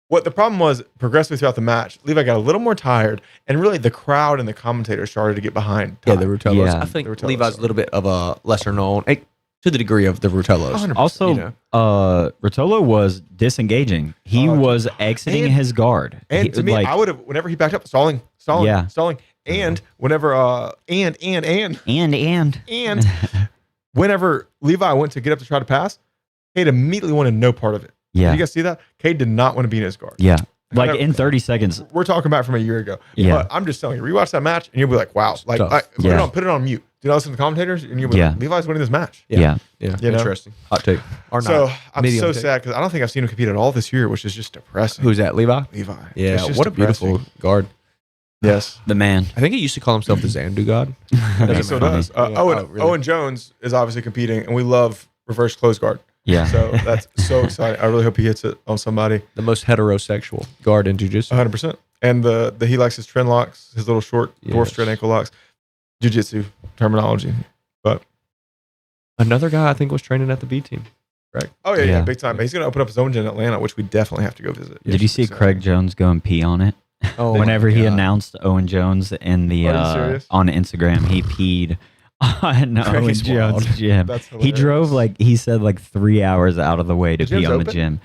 what the problem was progressively throughout the match, Levi got a little more tired, and really the crowd and the commentators started to get behind. yeah, Ty. the Rutellos. Yeah. I think The Rutellos, Levi's a little bit of a lesser known, to the degree of the Rutellos. 100%. Also, You know. Rotolo was disengaging. He Oh, was exiting and- his guard. And He- to me, like, I would have, whenever he backed up, stalling. Yeah. And whenever, and and whenever Levi went to get up to try to pass, Cade immediately wanted no part of it. yeah, Did you guys see that? Cade did not want to be in his guard. yeah. Like know- in 30 seconds. We're talking about from a year ago. Yeah. But I'm just telling you, rewatch that match and you'll be like, wow. Like, tough. Yeah. put it on mute. Do not listen to the commentators and you'll be Yeah. like, Levi's winning this match. Yeah. Yeah, You know? interesting. Hot take. Or not. So I'm Medium so take. sad because I don't think I've seen him compete at all this year, which is just depressing. Who's that? Levi? Levi? Yeah, It's just what a depressing. beautiful guard. Yes. The man. I think he used to call himself the Zandu God. He still does. Yeah. Owen, Oh, really? Owen Jones is obviously competing, and we love reverse close guard. Yeah. So that's so exciting. I really hope he hits it on somebody. The most heterosexual guard in jiu-jitsu. 100%. And the he likes his trend locks, his little short dwarf Yes. straight ankle locks. Jiu-jitsu terminology. But Another guy I think was training at the B team. oh yeah, Yeah. big time. He's gonna open up his own gym in Atlanta, which we definitely have to go visit. Did you see Craig Jones go and pee on it? Oh, Whenever my he God. announced Owen Jones in the Are you serious? on Instagram, he peed on Craig Owen is Jones' wild. gym. That's He drove he said 3 hours out of the way to The gym's pee on the open? gym.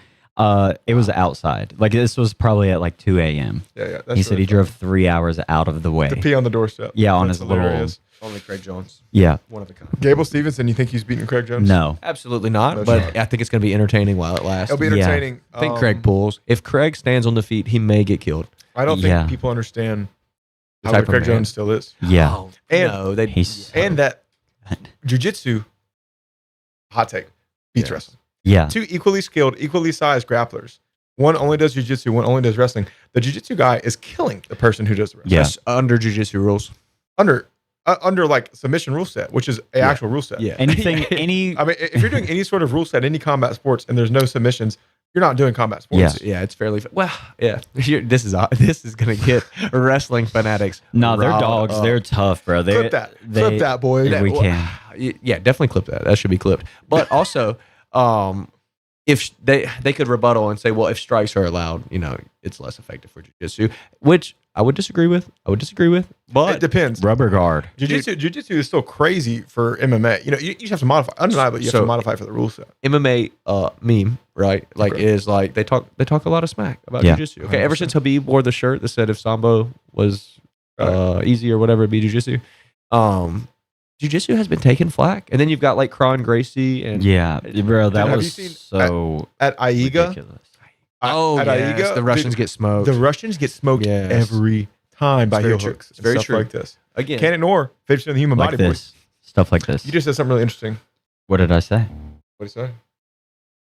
It was outside. Like this was probably at 2 a.m. Yeah. He said he drove 3 hours out of the way. to pee on the doorstep. Yeah, on That's his little- hilarious. Only Craig Jones. Yeah. One of a kind. Gable Stevenson, you think he's beating Craig Jones? No. Absolutely not. No but shot. I think it's going to be entertaining while it lasts. It'll be Yeah. entertaining. I think Craig pulls. If Craig stands on the feet, he may get killed. I don't Yeah. think people understand The how type good of Craig man. Jones still is. Yeah. Oh, And- no, they, He's And that jiu-jitsu, hot take, beats Yes. wrestling. yeah. Two equally skilled, equally sized grapplers. One only does jiu-jitsu, one only does wrestling. The jiu-jitsu guy is killing the person who does the wrestling. Yeah. just under jiu-jitsu rules. Under under like submission rule set, which is a actual rule set. Yeah. Anything, any. I mean, if you're doing any sort of rule set, any combat sports, and there's no submissions, you're not doing combat sports. Yeah. Yeah, it's fairly well. Yeah, this is gonna get wrestling fanatics. No, they're riled dogs. up. They're tough, bro. Clip that, boy. Yeah, we can. Yeah, definitely clip that. That should be clipped. But also, if they could rebuttal and say, well, if strikes are allowed, it's less effective for jiu-jitsu, which I would disagree with. But It depends. Rubber guard. Jiu-jitsu is still crazy for MMA. You just have to modify. Undeniably, you have to modify for the rule set. MMA meme, right? Like is like they talk a lot of smack about Yeah. jiu-jitsu. Okay, ever since Habib wore the shirt that said if Sambo was easy or whatever, it'd be jiu-jitsu. Jiu-jitsu has been taking flack, and then you've got like Kron Gracie and Yeah, bro, that Have was you seen so At Aiga, ridiculous. at yes, Aiga, the Russians get smoked. The Russians get smoked Yes. every time by very heel true. hooks. It's very and stuff true. like this. Again, Can't ignore 50% of the human Like body. Boys. this. Stuff like this. You just said something really interesting. What did I say? What do you say?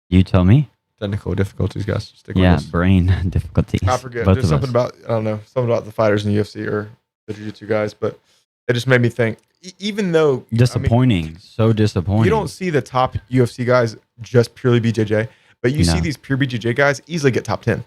You tell me. technical difficulties, guys. Stick Yeah, with us. brain difficulties. I forget. Both There's of something us. about I don't know, something about the fighters in the UFC or the jiu-jitsu guys, but it just made me think. Even though Disappointing. So disappointing. you don't see the top UFC guys just purely BJJ, but you No. see these pure BJJ guys easily get top 10.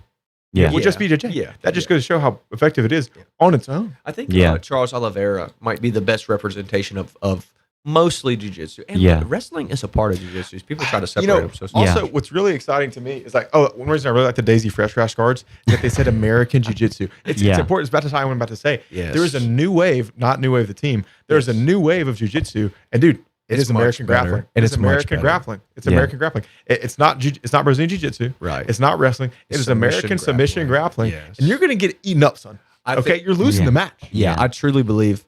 Yeah. With just BJJ. Yeah. That just goes to show how effective it is on its own. I think Yeah. Charles Oliveira might be the best representation of mostly jiu-jitsu. And Yeah. wrestling is a part of jiu-jitsu. People try to separate them. So Also, what's really exciting to me is like, one reason I really like the Daisy Fresh Crash cards is that they said American Jiu-Jitsu. It's Yeah. important. It's about to tie what I'm about to say. Yes. There is a new wave, not new wave the team. There's a new wave of Jiu-Jitsu, and dude, it It's is American much better. grappling. And It's it's much American better. grappling. It's Yeah. American grappling. It's not Brazilian Jiu-Jitsu. Right. It's not wrestling. It is Submission American submission grappling. Yes. And you're going to get eaten up, son. I Okay, think- you're losing Yeah. the match. Yeah, Yeah. I truly believe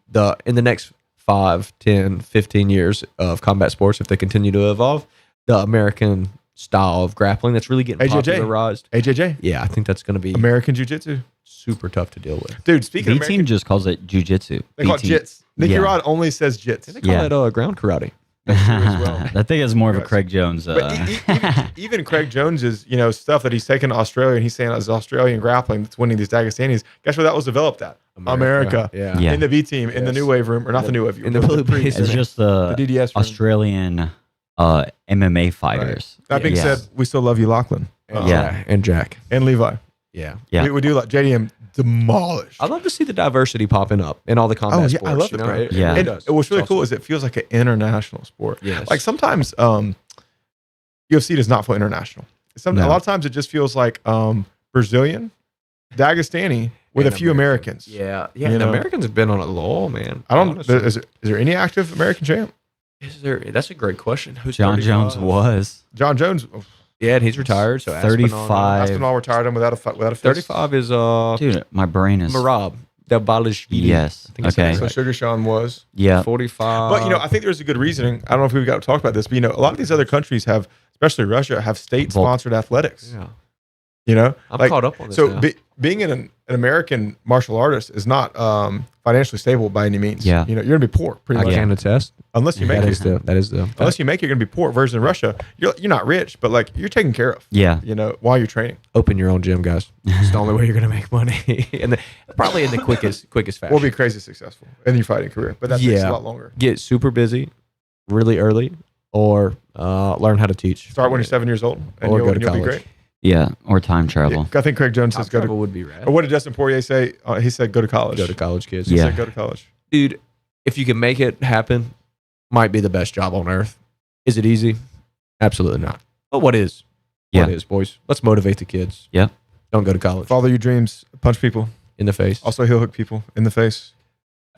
in the next 5, 10, 15 years of combat sports, if they continue to evolve, the American style of grappling that's really getting AJJ. popularized. AJJ, Yeah, I think that's going to be American Jiu-Jitsu. super tough to deal with. Dude, speaking of B team American, just calls it jujitsu. they call it B-team. jits. Nicky Yeah. Rod only says jits. They call Yeah. that ground karate. I think it's more of a Yes. Craig Jones. But even Craig Jones's, stuff that he's taken to Australia and he's saying it's Australian grappling that's winning these Dagestanis. Guess where that was developed at? America. Yeah. Yeah. In the B team, in the new wave room, or not the new wave In the room, blue pre- base. it's just the the DDS room. Australian MMA fighters. That being Yeah. said, we still love you, Lachlan. Yeah. And Jack. And Levi. Yeah. Yeah. We do like JDM demolished. I love to see the diversity popping up in all the combat Oh, yeah, sports. I love you it, know? bro. It Yeah. really And does. what's really It's cool awesome. is it feels like an international sport. Yes. Like sometimes UFC does not feel international. A No. lot of times it just feels like Brazilian, Dagestani with And a few Americans. Yeah. Yeah. You And know? Americans have been on a lull, man. I don't. Honestly. Is there any active American champ? Is there? That's a great question. Who's John 35? Jones was John Jones. Yeah, and he's retired. So 35. Aspinall retired him without a fist. 35 is dude. My brain is Marab Dabalishvili. Yes. I think it's Okay. So right. Sugar Sean was. Yeah. 45. But I think there's a good reasoning. I don't know if we've got to talk about this, but a lot of these other countries have, especially Russia, have state-sponsored athletics. Yeah. I'm caught up on this. So now. being an American martial artist is not financially stable by any means. Yeah. You're gonna be poor pretty I much can attest. unless you make That it. is the Unless you make it, you're gonna be poor. Versus in Russia, you're not rich, but like you're taken care of. Yeah. While you're training, open your own gym, guys. It's the only way you're going to make money, and probably in the quickest fashion. or be crazy successful in your fighting career. But that takes a lot longer. Get super busy, really early, or learn how to teach. Start when you're 7 years old, and Or you'll, go to and you'll be college. great. Yeah. Or time travel. I think Craig Jones Top says go to. travel would be rad. Or what did Justin Poirier say? He said go to college. Go to college, kids. He Yeah. said go to college. Dude, if you can make it happen, might be the best job on earth. Is it easy? Absolutely not. But what is? What Yeah. is, boys? Let's motivate the kids. Yeah. Don't go to college. Follow your dreams. Punch people. In the face. Also heel hook people in the face.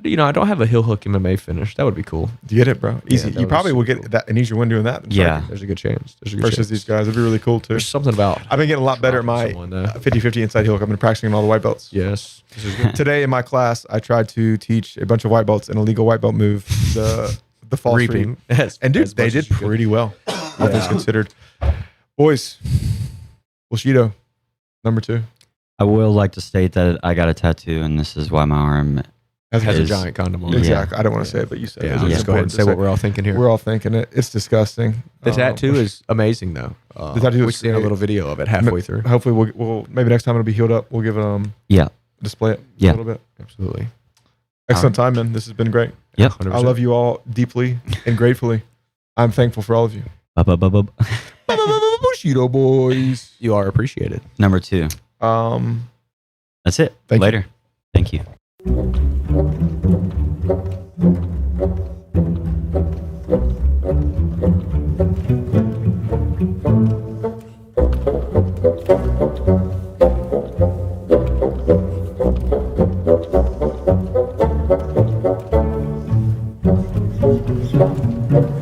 I don't have a heel hook MMA finish. That would be cool. Do you get it, bro? Easy. that you would be probably will super get that an easier win doing that. Than Yeah. striking There's a good chance. versus these guys. It'd be really cool too. There's something about. I've been getting a lot better at my Someone, uh, 50-50 inside heel hook. I've been practicing in all the white belts. Yes. This is good. Today in my class, I tried to teach a bunch of white belts an illegal white belt move, the false Reaping. reap. And dude, they did pretty well. All things considered. Boys, Bullshido, number 2. I will like to state that I got a tattoo, and this is why my arm. Has a is- giant condom on it. Exactly. I don't want to say it, but you said it. Yeah, It's I'll just go ahead and important say to what we're all thinking here. We're all thinking it. It's disgusting. The tattoo is amazing, though. The tattoo We've is seen a great. little video of it halfway through. Hopefully, we'll maybe next time it'll be healed up. We'll give it Yeah. display it Yeah. a little bit. Absolutely. Excellent time, man. This has been great. Yep. 100%. I love you all deeply and gratefully. I'm thankful for all of you. Bullshido boys. You are appreciated. Number 2. That's it. Thank you. Later. Thank you.